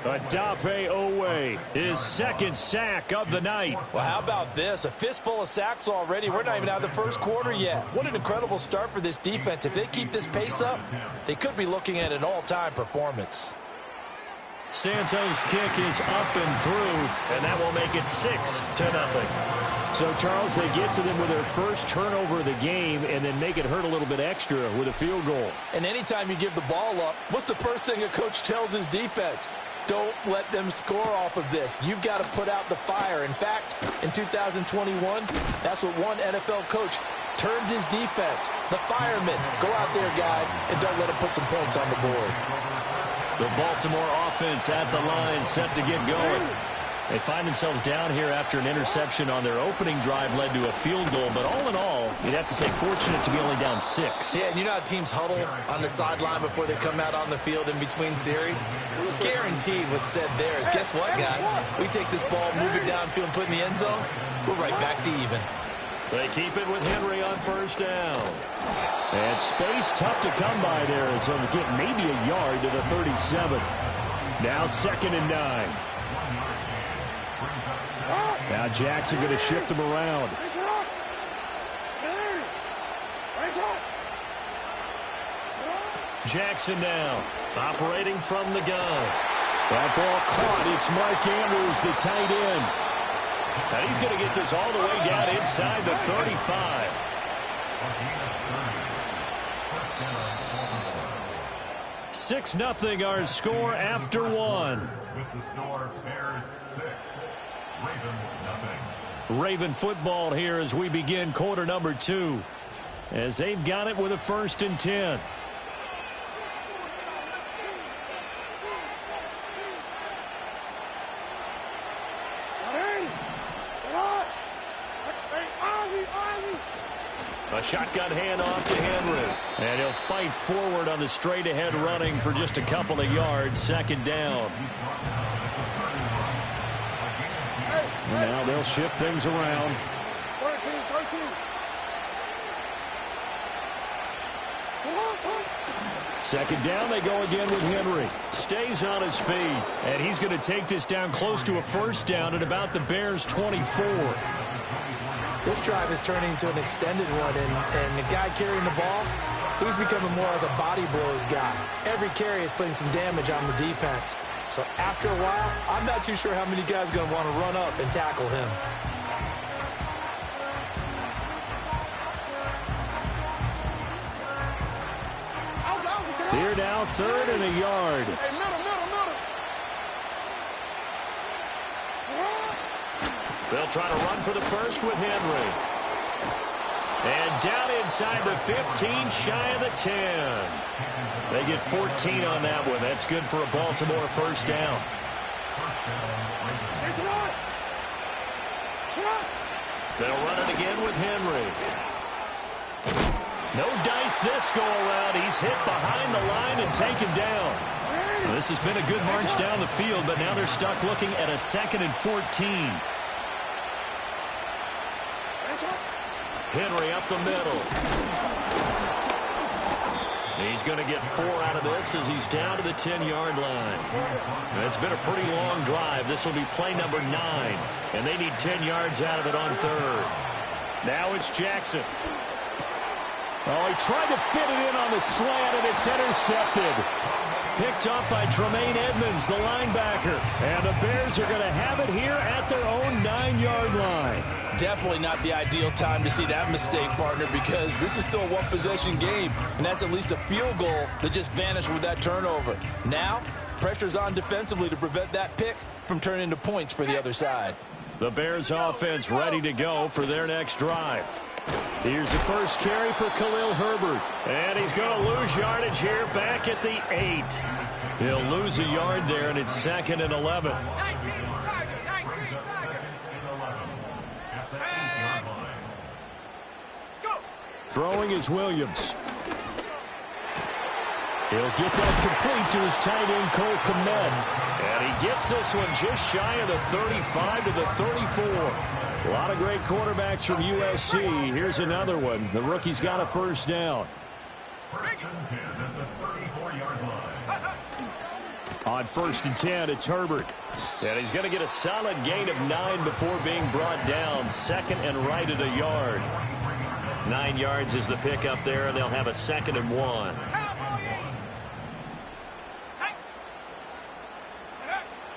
Odafe Owe, his 2nd sack of the night. Well, how about this? A fistful of sacks already. We're not even out of the first quarter yet. What an incredible start for this defense. If they keep this pace up, they could be looking at an all-time performance. Santos' kick is up and through, and that will make it 6-0. So, Charles, they get to them with their first turnover of the game and then make it hurt a little bit extra with a field goal. And anytime you give the ball up, what's the first thing a coach tells his defense? Don't let them score off of this. You've got to put out the fire. In fact, in 2021, that's what one NFL coach termed his defense. The firemen. Go out there, guys, and don't let them put some points on the board. The Baltimore offense at the line, set to get going. They find themselves down here after an interception on their opening drive led to a field goal. But all in all, you'd have to say fortunate to be only down 6. Yeah, and you know how teams huddle on the sideline before they come out on the field in between series? Guaranteed what's said there is, guess what, guys? We take this ball, move it downfield, and put it in the end zone, we're right back to even. They keep it with Henry on first down. And space tough to come by there as he'll get maybe a yard to the 37. Now 2nd and 9. Now Jackson going to shift him around. Jackson now operating from the gun. That ball caught. It's Mark Andrews, the tight end. And he's going to get this all the way down inside the 35. Six nothing our score after 1. With the score, Bears 6, Ravens nothing. Raven football here as we begin quarter number 2. As they've got it with a 1st and 10. A shotgun handoff to Henry. And he'll fight forward on the straight-ahead running for just a couple of yards. 2nd down. And now they'll shift things around. 2nd down, they go again with Henry. Stays on his feet. And he's going to take this down close to a 1st down at about the Bears' 24. This drive is turning into an extended one, and the guy carrying the ball, he's becoming more like a body blows guy. Every carry is putting some damage on the defense. So after a while, I'm not too sure how many guys are going to want to run up and tackle him. Here now, 3rd and a yard. They'll try to run for the first with Henry. And down inside the 15, shy of the 10. They get 14 on that one. That's good for a Baltimore 1st down. They'll run it again with Henry. No dice this go around. He's hit behind the line and taken down. Well, this has been a good march down the field, but now they're stuck looking at a 2nd and 14. Henry up the middle. He's going to get 4 out of this as he's down to the 10-yard line. And it's been a pretty long drive. This will be play number 9, and they need 10 yards out of it on 3rd. Now it's Jackson. Oh, he tried to fit it in on the slant, and it's intercepted. Picked up by Tremaine Edmonds, the linebacker. And the Bears are going to have it here at their own 9-yard line. Definitely not the ideal time to see that mistake, partner, because this is still a one-possession game, and that's at least a field goal that just vanished with that turnover. Now, pressure's on defensively to prevent that pick from turning into points for the other side. The Bears offense ready to go for their next drive. Here's the first carry for Khalil Herbert. And he's going to lose yardage here back at the 8. He'll lose a yard there, and it's 2nd and 11. 19, Tiger, 19, Tiger. Go. Throwing is Williams. He'll get that complete to his tight end, Mack Med. And he gets this one just shy of the 35 to the 34. A lot of great quarterbacks from USC. Here's another one. The rookie's got a first down. First and 10 at the 34-yard line. On 1st and 10, it's Herbert. And he's going to get a solid gain of 9 before being brought down. 2nd and right at a yard. 9 yards is the pickup there, and they'll have a 2nd and 1.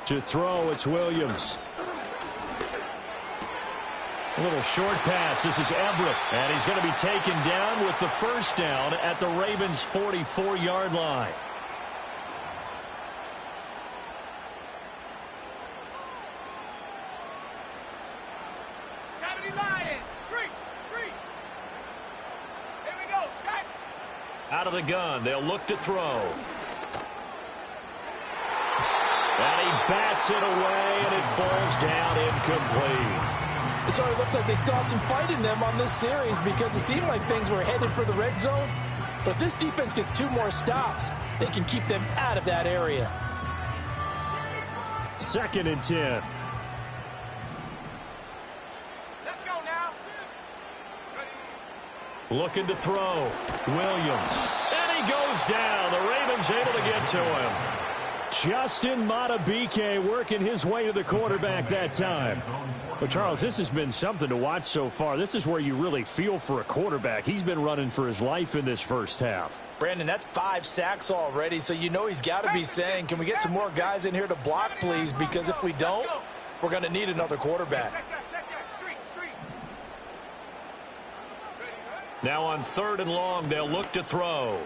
To throw, it's Williams. A little short pass. This is Everett. And he's going to be taken down with the first down at the Ravens' 44-yard line. Out of the gun, they'll look to throw. And he bats it away, and it falls down incomplete. So it looks like they still have some fight in them on this series because it seemed like things were headed for the red zone. But if this defense gets 2 more stops, they can keep them out of that area. 2nd and 10. Let's go now. Looking to throw. Williams. And he goes down. The Ravens able to get to him. Justin Madubuike working his way to the quarterback that time. But, Charles, this has been something to watch so far. This is where you really feel for a quarterback. He's been running for his life in this first half. Brandon, that's 5 sacks already, so you know he's got to be saying, can we get some more guys in here to block, please? Because if we don't, we're going to need another quarterback. Check that. Street. Now on 3rd and long, they'll look to throw.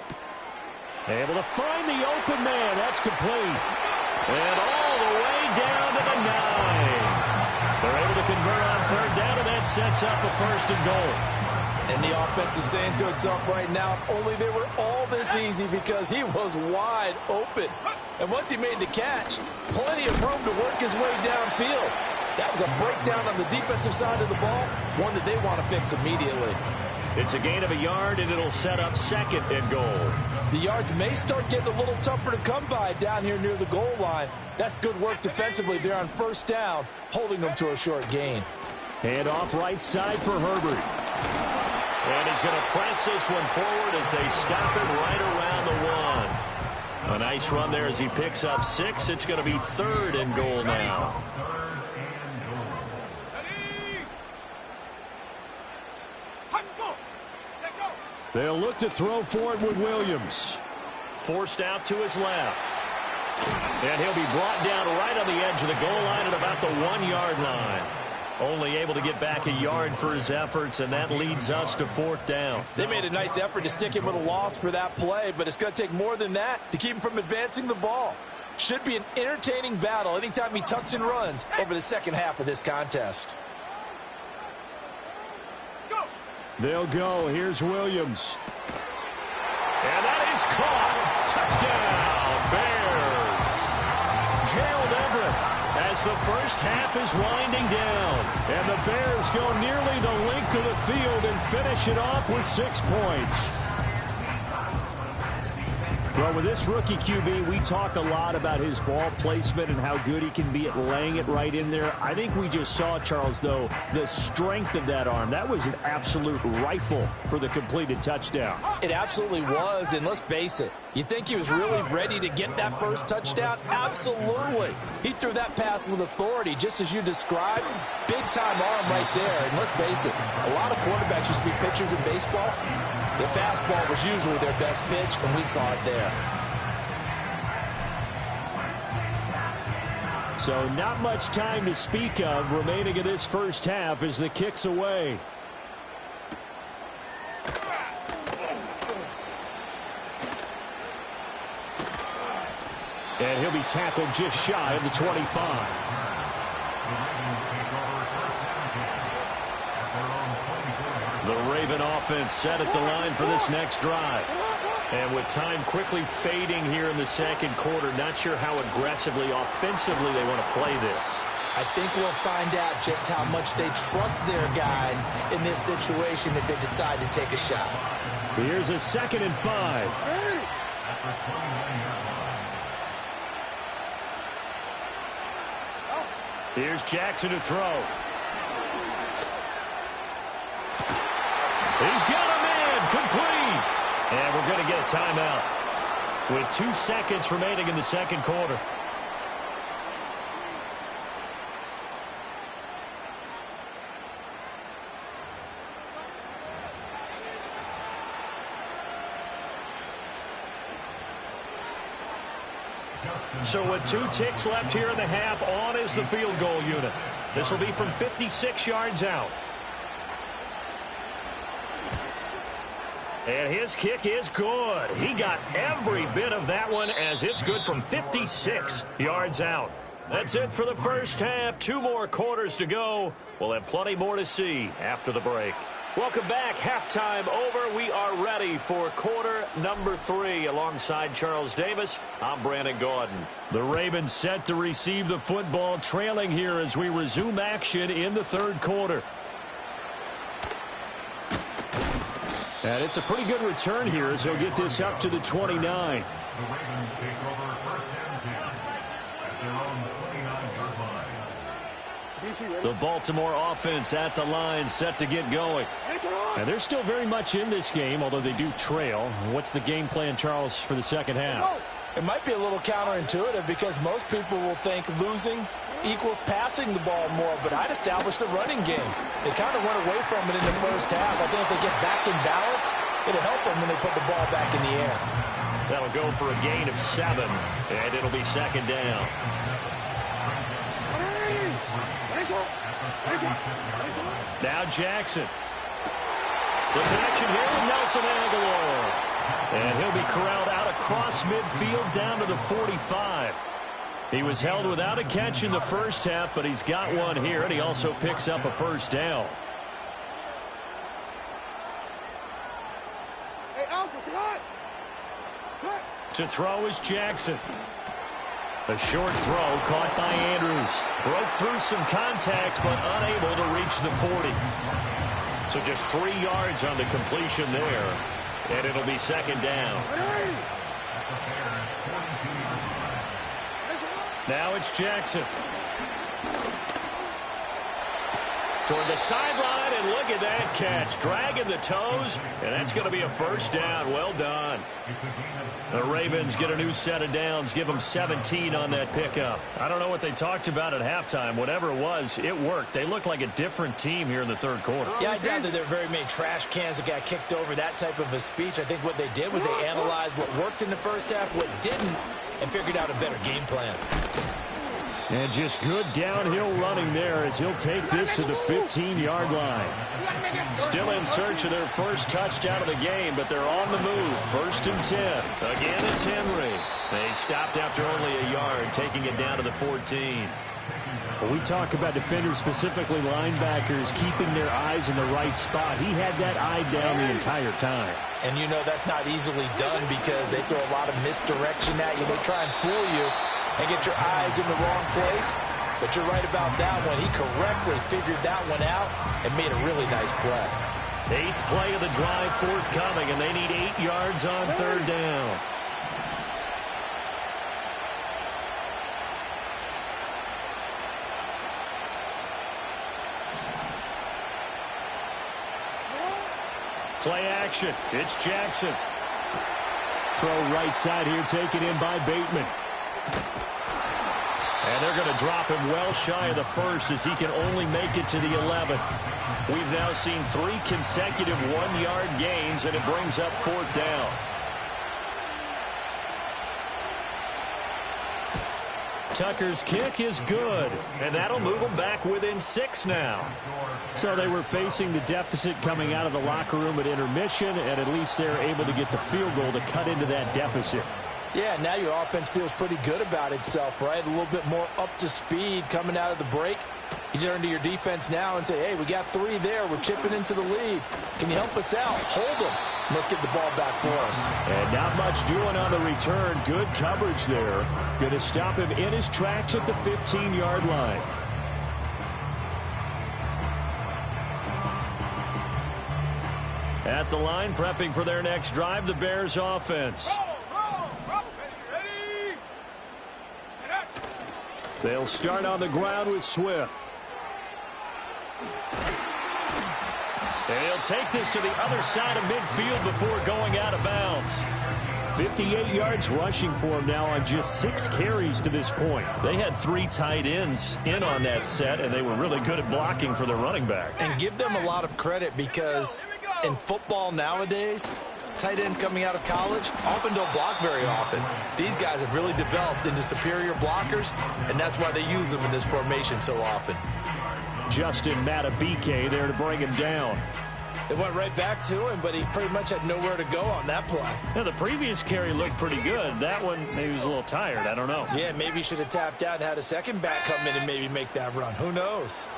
Able to find the open man. That's complete. And all the way down to the 9. They're able to convert on 3rd down, and that sets up a 1st and goal. And the offense is saying to itself right now, if only they were all this easy, because he was wide open. And once he made the catch, plenty of room to work his way downfield. That was a breakdown on the defensive side of the ball, one that they want to fix immediately. It's a gain of a yard, and it'll set up 2nd and goal. The yards may start getting a little tougher to come by down here near the goal line. That's good work defensively there on 1st down, holding them to a short gain. Hand off right side for Herbert. And he's going to press this one forward as they stop it right around the 1. A nice run there as he picks up 6. It's going to be 3rd and goal now. They'll look to throw for it with Williams. Forced out to his left. And he'll be brought down right on the edge of the goal line at about the 1-yard line. Only able to get back a yard for his efforts, and that leads us to 4th down. They made a nice effort to stick him with a loss for that play, but it's going to take more than that to keep him from advancing the ball. Should be an entertaining battle anytime he tucks and runs over the second half of this contest. They'll go. Here's Williams. And that is caught. Touchdown, Bears. Gerald Everett as the first half is winding down. And the Bears go nearly the length of the field and finish it off with 6 points. Well, with this rookie QB, we talk a lot about his ball placement and how good he can be at laying it right in there. I think we just saw, Charles, though, the strength of that arm. That was an absolute rifle for the completed touchdown. It absolutely was, and let's face it, you think he was really ready to get that first touchdown? Absolutely. He threw that pass with authority, just as you described. Big-time arm right there, and let's face it, a lot of quarterbacks used to be pitchers in baseball. The fastball was usually their best pitch, and we saw it there. So not much time to speak of remaining in this first half as the kick's away. And he'll be tackled just shy of the 25. The Raven offense set at the line for this next drive. And with time quickly fading here in the second quarter, not sure how aggressively, offensively they want to play this. I think we'll find out just how much they trust their guys in this situation if they decide to take a shot. Here's a 2nd and 5. Here's Jackson to throw. He's got a man, complete. And we're going to get a timeout with 2 seconds remaining in the second quarter. So with 2 ticks left here in the half, on is the field goal unit. This will be from 56 yards out. And his kick is good. He got every bit of that one as it's good from 56 yards out. That's it for the first half. 2 more quarters to go. We'll have plenty more to see after the break. Welcome back. Halftime over. We are ready for quarter number 3. Alongside Charles Davis, I'm Brandon Gaudin. The Ravens set to receive the football, trailing here as we resume action in the third quarter. And it's a pretty good return here as he'll get this up to the 29. The Ravens take over first and 10 at their own 29-yard line. The Baltimore offense at the line, set to get going. And they're still very much in this game, although they do trail. What's the game plan, Charles, for the second half? It might be a little counterintuitive because most people will think losing equals passing the ball more, but I'd establish the running game. They kind of went away from it in the first half. I think if they get back in balance, it'll help them when they put the ball back in the air. That'll go for a gain of 7, and it'll be second down. Now Jackson. The connection here with Nelson Aguilar. And he'll be corralled out across midfield down to the 45. He was held without a catch in the first half, but he's got one here, and he also picks up a first down. To throw is Jackson. A short throw caught by Andrews. Broke through some contact, but unable to reach the 40. So just 3 yards on the completion there. And it'll be second down. Now it's Jackson. Toward the sideline, and look at that catch. Dragging the toes, and that's going to be a first down. Well done. The Ravens get a new set of downs, give them 17 on that pickup. I don't know what they talked about at halftime. Whatever it was, it worked. They look like a different team here in the third quarter. Yeah, I doubt that there are very many trash cans that got kicked over, that type of a speech. I think what they did was they analyzed what worked in the first half, what didn't, and figured out a better game plan. And just good downhill running there as he'll take this to the 15-yard line. Still in search of their first touchdown of the game, but they're on the move. 1st and 10. Again, it's Henry. They stopped after only a yard, taking it down to the 14. When we talk about defenders, specifically linebackers, keeping their eyes in the right spot, he had that eye down the entire time. And you know that's not easily done because they throw a lot of misdirection at you. They try and fool you and get your eyes in the wrong place. But you're right about that one. He correctly figured that one out and made a really nice play. 8th play of the drive forthcoming, and they need 8 yards on 3rd down. Play action. It's Jackson. Throw right side here taken in by Bateman. And they're going to drop him well shy of the first as he can only make it to the 11. We've now seen 3 consecutive 1-yard gains, and it brings up 4th down. Tucker's kick is good, and that'll move them back within 6 now. So they were facing the deficit coming out of the locker room at intermission, and at least they're able to get the field goal to cut into that deficit. Yeah, now your offense feels pretty good about itself, right? A little bit more up to speed coming out of the break. You turn to your defense now and say, hey, we got 3 there. We're chipping into the lead. Can you help us out? Hold them. Let's get the ball back for us. And not much doing on the return. Good coverage there. Going to stop him in his tracks at the 15-yard line. At the line, prepping for their next drive, the Bears offense. They'll start on the ground with Swift. And he'll take this to the other side of midfield before going out of bounds. 58 yards rushing for him now on just 6 carries to this point. They had 3 tight ends in on that set, and they were really good at blocking for their running back. And give them a lot of credit because in football nowadays, tight ends coming out of college often don't block very often. These guys have really developed into superior blockers, and that's why they use them in this formation so often. Justin Matabike there to bring him down. It went right back to him, but he pretty much had nowhere to go on that play. Now, the previous carry looked pretty good. That one, maybe he was a little tired. I don't know. Yeah, maybe he should have tapped out and had a second back come in and maybe make that run. Who knows?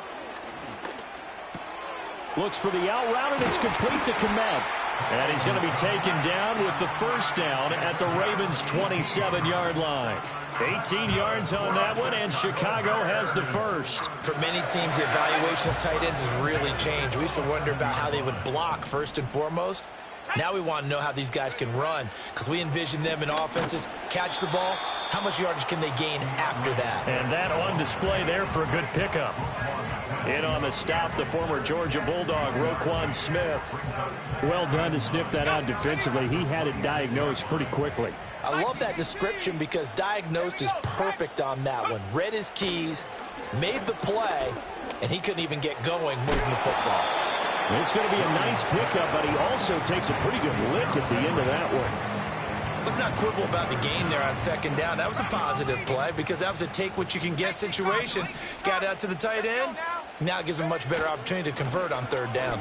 Looks for the out route, and it's complete to Mack Med. And he's going to be taken down with the first down at the Ravens' 27-yard line. 18 yards on that one, and Chicago has the first. For many teams, the evaluation of tight ends has really changed. We used to wonder about how they would block first and foremost. Now we want to know how these guys can run, because we envision them in offenses catch the ball. How much yardage can they gain after that? And that on display there for a good pickup. In on the stop, the former Georgia Bulldog, Roquan Smith. Well done to sniff that out defensively. He had it diagnosed pretty quickly. I love that description because diagnosed is perfect on that one. Read his keys, made the play, and he couldn't even get going moving the football. It's going to be a nice pickup, but he also takes a pretty good lick at the end of that one. Let's not quibble about the gain there on second down. That was a positive play because that was a take-what-you-can-get situation. Got out to the tight end. Now it gives him a much better opportunity to convert on third down.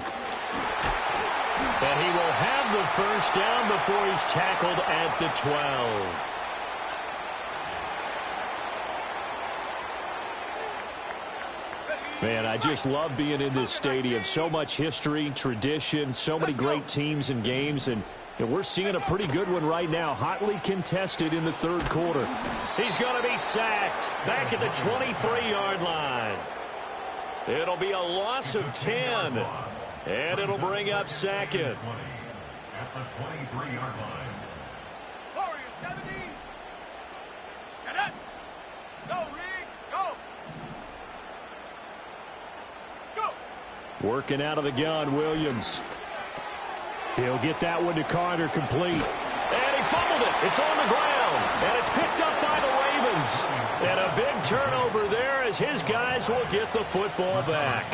And he will have the first down before he's tackled at the 12. Man, I just love being in this stadium. So much history, tradition, so many great teams and games, and we're seeing a pretty good one right now, hotly contested in the third quarter. He's going to be sacked back at the 23-yard line. It'll be a loss of 10, and it'll bring up second. At the 23-yard line. Warrior 70. Set up. Go, Reed. Go. Go. Working out of the gun, Williams. He'll get that one to Carter complete. And he fumbled it. It's on the ground. And it's picked up by the Ravens. And a big turnover there as his guys will get the football back.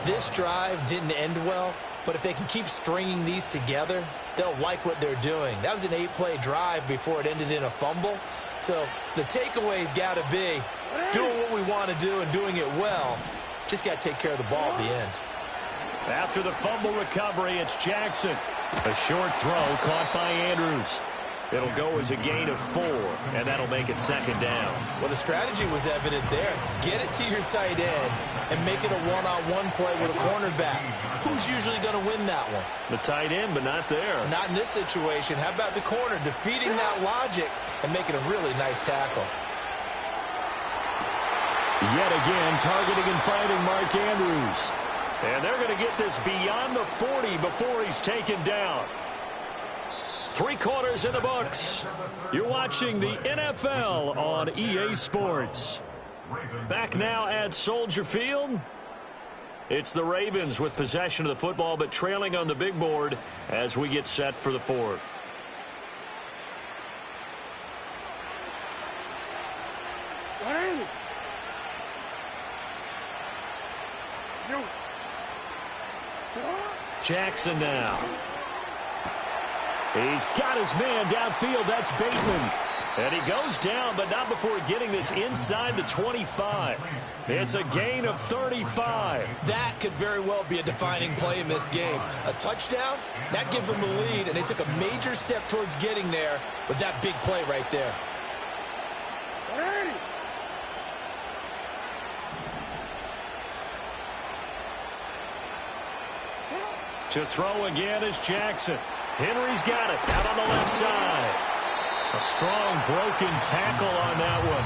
This drive didn't end well, but if they can keep stringing these together, they'll like what they're doing. That was an 8-play drive before it ended in a fumble. So the takeaway's got to be doing what we want to do and doing it well. Just got to take care of the ball at the end. After the fumble recovery, it's Jackson. A short throw caught by Andrews. It'll go as a gain of 4, and that'll make it second down. Well, the strategy was evident there. Get it to your tight end and make it a one-on-one play with a cornerback. Who's usually going to win that one? The tight end, but not there. Not in this situation. How about the corner defeating that logic and making a really nice tackle? Yet again, targeting and finding Mark Andrews. And they're going to get this beyond the 40 before he's taken down. 3 quarters in the books. You're watching the NFL on EA Sports. Back now at Soldier Field. It's the Ravens with possession of the football, but trailing on the big board as we get set for the fourth. Jackson now. He's got his man downfield. That's Bateman. And he goes down, but not before getting this inside the 25. It's a gain of 35. That could very well be a defining play in this game. A touchdown, that gives them the lead, and they took a major step towards getting there with that big play right there. To throw again is Jackson. Henry's got it out on the left side. A strong broken tackle on that one.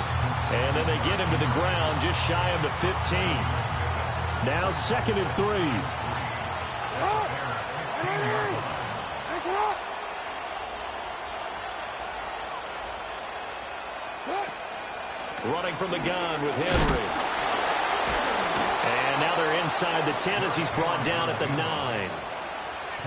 And then they get him to the ground just shy of the 15. Now 2nd and 3. Running from the gun with Henry. And now they're inside the 10 as he's brought down at the 9.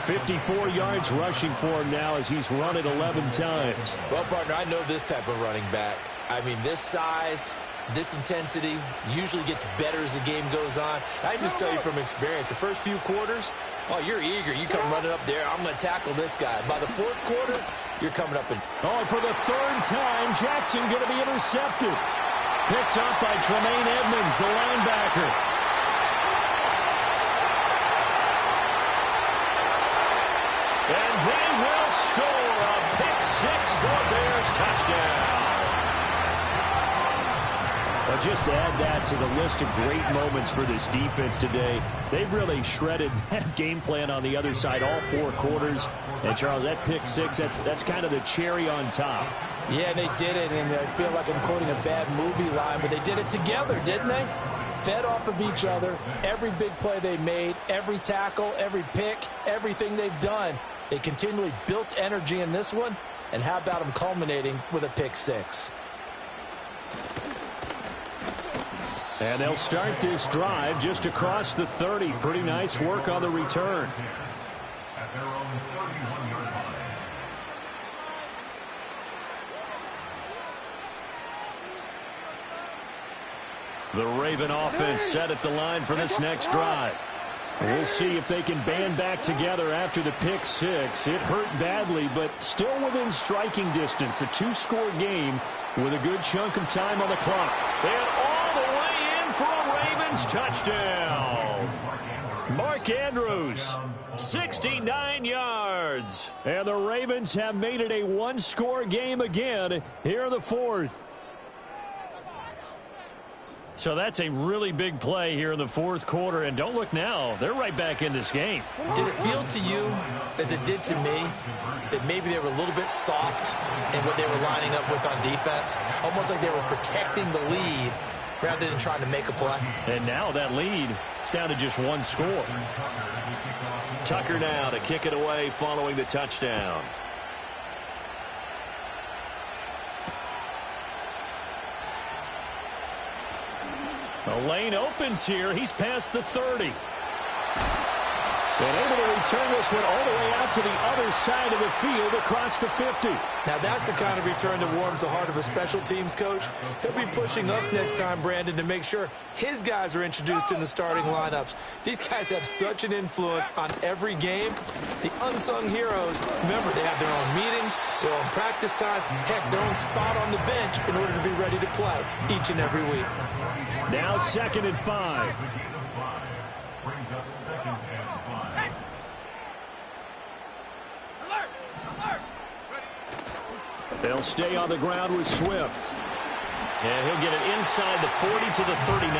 54 yards rushing for him now as he's run it 11 times. Well, partner, I know this type of running back. I mean, this size, this intensity usually gets better as the game goes on. I can just tell you from experience, the first few quarters, oh, you're eager. You come running up there, I'm going to tackle this guy. By the 4th quarter, you're coming up and... Oh, for the 3rd time, Jackson going to be intercepted. Picked up by Tremaine Edmonds, the linebacker. And they will score a pick 6 for Bears touchdown. Well, just to add that to the list of great moments for this defense today, they've really shredded that game plan on the other side all 4 quarters. And, Charles, that pick 6, that's kind of the cherry on top. Yeah, they did it, and I feel like I'm quoting a bad movie line, but they did it together, didn't they? Fed off of each other, every big play they made, every tackle, every pick, everything they've done. They continually built energy in this one, and how about them culminating with a pick 6? And they'll start this drive just across the 30. Pretty nice work on the return. At their own 31-yard line. The Raven offense set at the line for this next drive. We'll see if they can band back together after the pick 6. It hurt badly, but still within striking distance. A 2-score game with a good chunk of time on the clock. And all the way in for a Ravens touchdown. Mark Andrews, 69 yards. And the Ravens have made it a 1-score game again here in the 4th. So that's a really big play here in the 4th quarter. And don't look now, they're right back in this game. Did it feel to you, as it did to me, that maybe they were a little bit soft in what they were lining up with on defense? Almost like they were protecting the lead rather than trying to make a play. And now that lead, it's down to just 1 score. Tucker now to kick it away following the touchdown. The lane opens here. He's past the 30. And able to return this one all the way out to the other side of the field across the 50. Now that's the kind of return that warms the heart of a special teams coach. He'll be pushing us next time, Brandon, to make sure his guys are introduced in the starting lineups. These guys have such an influence on every game. The unsung heroes, remember, they have their own meetings, their own practice time, heck, their own spot on the bench in order to be ready to play each and every week. Now 2nd and 5. Brings up 2nd and 5. Alert! Alert! They'll stay on the ground with Swift. And he'll get it inside the 40 to the 39.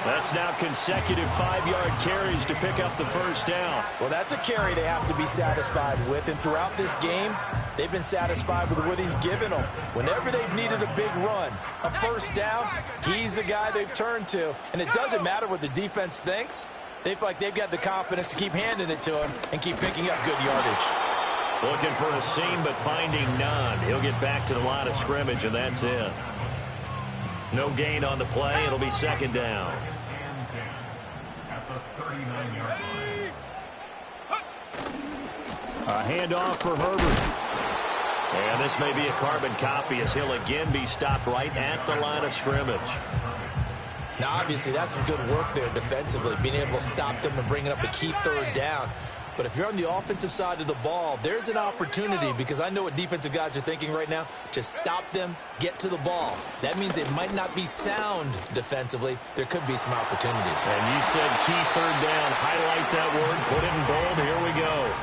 That's now consecutive 5-yard carries to pick up the first down. Well, that's a carry they have to be satisfied with. And throughout this game, they've been satisfied with what he's given them. Whenever they've needed a big run, a first down, he's the guy they've turned to. And it doesn't matter what the defense thinks. They feel like they've got the confidence to keep handing it to him and keep picking up good yardage. Looking for a seam, but finding none. He'll get back to the line of scrimmage, and that's it. No gain on the play. It'll be 2nd down. the 39-yard line. A handoff for Herbert. And this may be a carbon copy as he'll again be stopped right at the line of scrimmage. Now, obviously, that's some good work there defensively, being able to stop them and bringing up a key third down. But if you're on the offensive side of the ball, there's an opportunity, because I know what defensive guys are thinking right now. Just stop them, get to the ball. That means they might not be sound defensively. There could be some opportunities. And you said key third down. Highlight that word, put it in bold. Here we go.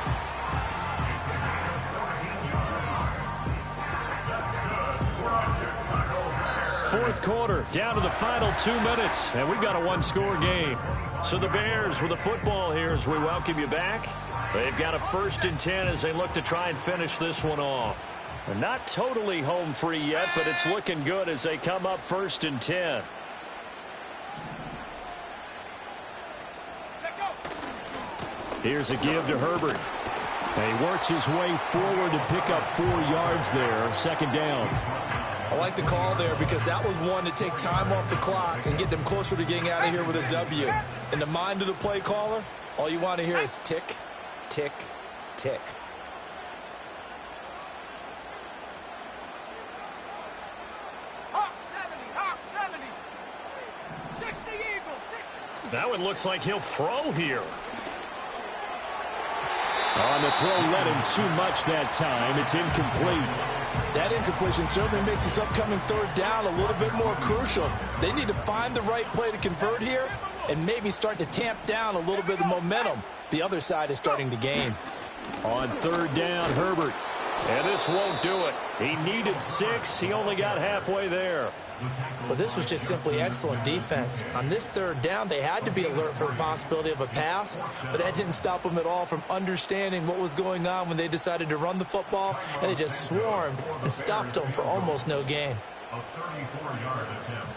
Fourth quarter, down to the final 2 minutes, and we've got a one-score game. So the Bears with the football here as we welcome you back. They've got a 1st and 10 as they look to try and finish this one off. They're not totally home free yet, but it's looking good as they come up 1st and 10. Here's a give to Herbert. And he works his way forward to pick up 4 yards there, 2nd down. I like the call there because that was one to take time off the clock and get them closer to getting out of here with a W. In the mind of the play caller, all you want to hear is tick, tick, tick. Hawk 70, 60 Eagles, 60. That one looks like he'll throw here. On the throw, led him too much that time. It's incomplete. That incompletion certainly makes this upcoming 3rd down a little bit more crucial. They need to find the right play to convert here and maybe start to tamp down a little bit of momentum. The other side is starting to gain. On 3rd down, Herbert. And this won't do it. He needed 6. He only got halfway there. But this was just simply excellent defense. On this 3rd down, they had to be alert for the possibility of a pass, but that didn't stop them at all from understanding what was going on when they decided to run the football, and they just swarmed and stuffed them for almost no gain. A 34-yard attempt.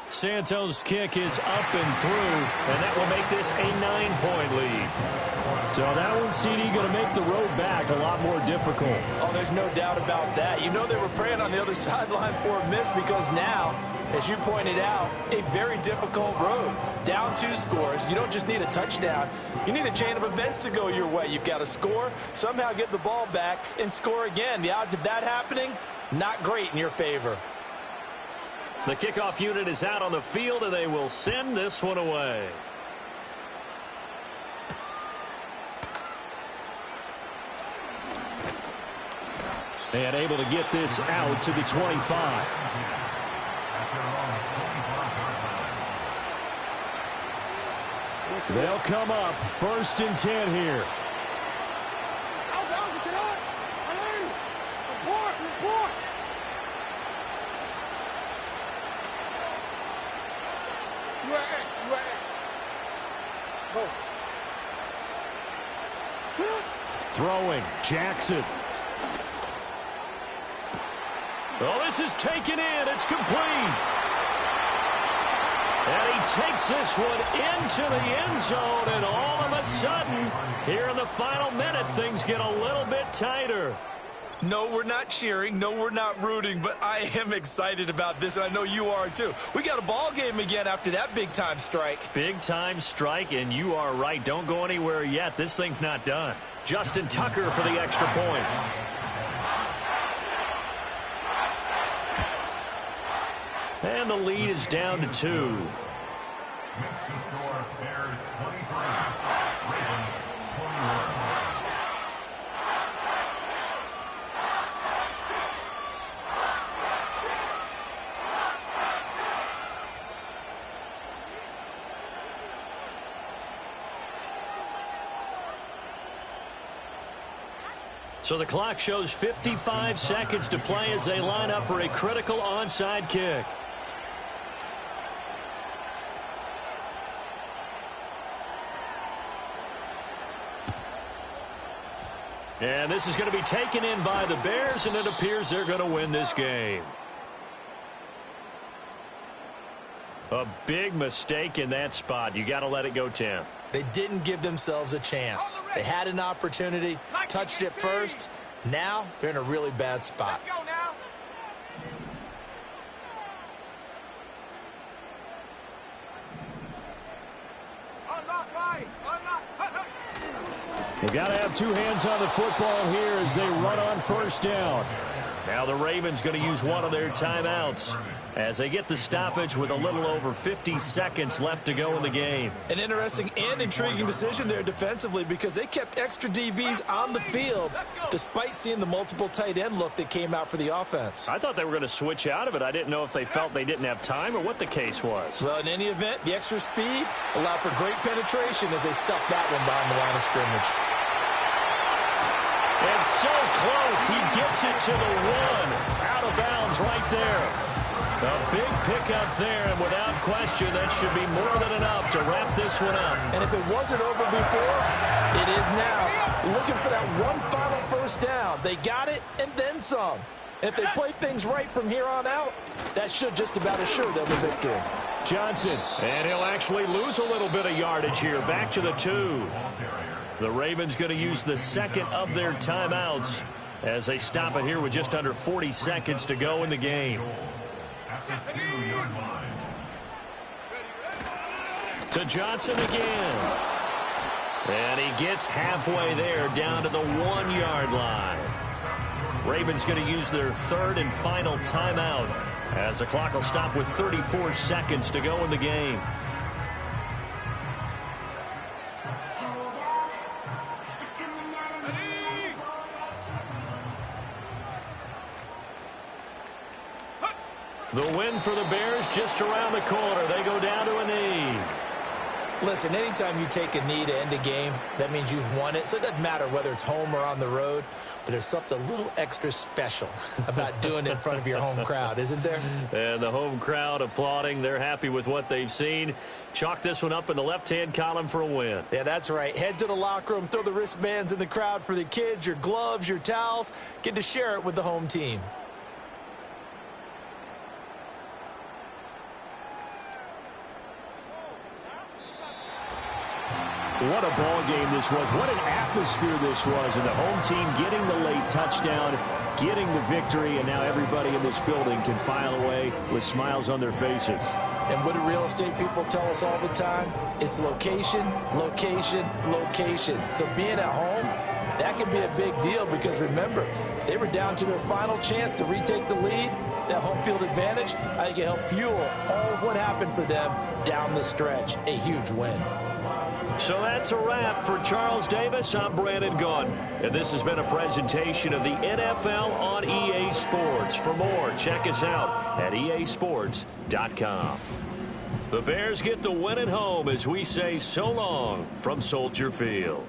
Santos' kick is up and through, and that will make this a 9-point lead. So that one, CD, going to make the road back a lot more difficult. Oh, there's no doubt about that. You know they were praying on the other sideline for a miss because now, as you pointed out, a very difficult road. Down 2 scores. You don't just need a touchdown. You need a chain of events to go your way. You've got to score, somehow get the ball back, and score again. The odds of that happening, not great in your favor. The kickoff unit is out on the field, and they will send this one away. And able to get this out to the 25. They'll come up 1st and 10 here. Report. Throwing, Jackson. Oh, this is taken in. It's complete. And he takes this one into the end zone, and all of a sudden, here in the final minute, things get a little bit tighter. No, we're not cheering. No, we're not rooting, but I am excited about this, and I know you are too. We got a ball game again after that big-time strike. Big-time strike, and you are right. Don't go anywhere yet. This thing's not done. Justin Tucker for the extra point. And the lead is down to 2. Makes the score Bears 23, Ravens 21. So the clock shows 55 seconds to play as they line up for a critical onside kick. And this is going to be taken in by the Bears, and it appears they're going to win this game. A big mistake in that spot. You got to let it go, Tim. They didn't give themselves a chance. They had an opportunity, touched it first. Now they're in a really bad spot. Let's go now. We've got to have two hands on the football here as they run on first down. Now the Ravens going to use one of their timeouts as they get the stoppage with a little over 50 seconds left to go in the game. An interesting and intriguing decision there defensively because they kept extra DBs on the field despite seeing the multiple tight end look that came out for the offense. I thought they were going to switch out of it. I didn't know if they felt they didn't have time or what the case was. Well, in any event, the extra speed allowed for great penetration as they stuffed that one behind the line of scrimmage. And so close, he gets it to the one. Out of bounds right there. A big pickup there, and without question, that should be more than enough to wrap this one up. And if it wasn't over before, it is now. Looking for that one final first down. They got it and then some. And if they play things right from here on out, that should just about assure them a victory. Johnson, and he'll actually lose a little bit of yardage here. Back to the 2. The Ravens going to use the second of their timeouts as they stop it here with just under 40 seconds to go in the game. To Johnson again. And he gets halfway there down to the 1-yard line. Ravens going to use their third and final timeout as the clock will stop with 34 seconds to go in the game. The win for the Bears just around the corner. They go down to a knee. Listen, anytime you take a knee to end a game, that means you've won it. So it doesn't matter whether it's home or on the road, but there's something a little extra special about doing it in front of your home crowd, isn't there? And the home crowd applauding. They're happy with what they've seen. Chalk this one up in the left-hand column for a win. Yeah, that's right. Head to the locker room, throw the wristbands in the crowd for the kids, your gloves, your towels. Get to share it with the home team. What a ball game this was. What an atmosphere this was. And the home team getting the late touchdown, getting the victory, and now everybody in this building can file away with smiles on their faces. And what do real estate people tell us all the time? It's location, location, location. So being at home, that can be a big deal because remember, they were down to their final chance to retake the lead. That home field advantage, I think it helped fuel all of what happened for them down the stretch. A huge win. So that's a wrap for Charles Davis. I'm Brandon Gaudin, and this has been a presentation of the NFL on EA Sports. For more, check us out at easports.com. The Bears get the win at home as we say so long from Soldier Field.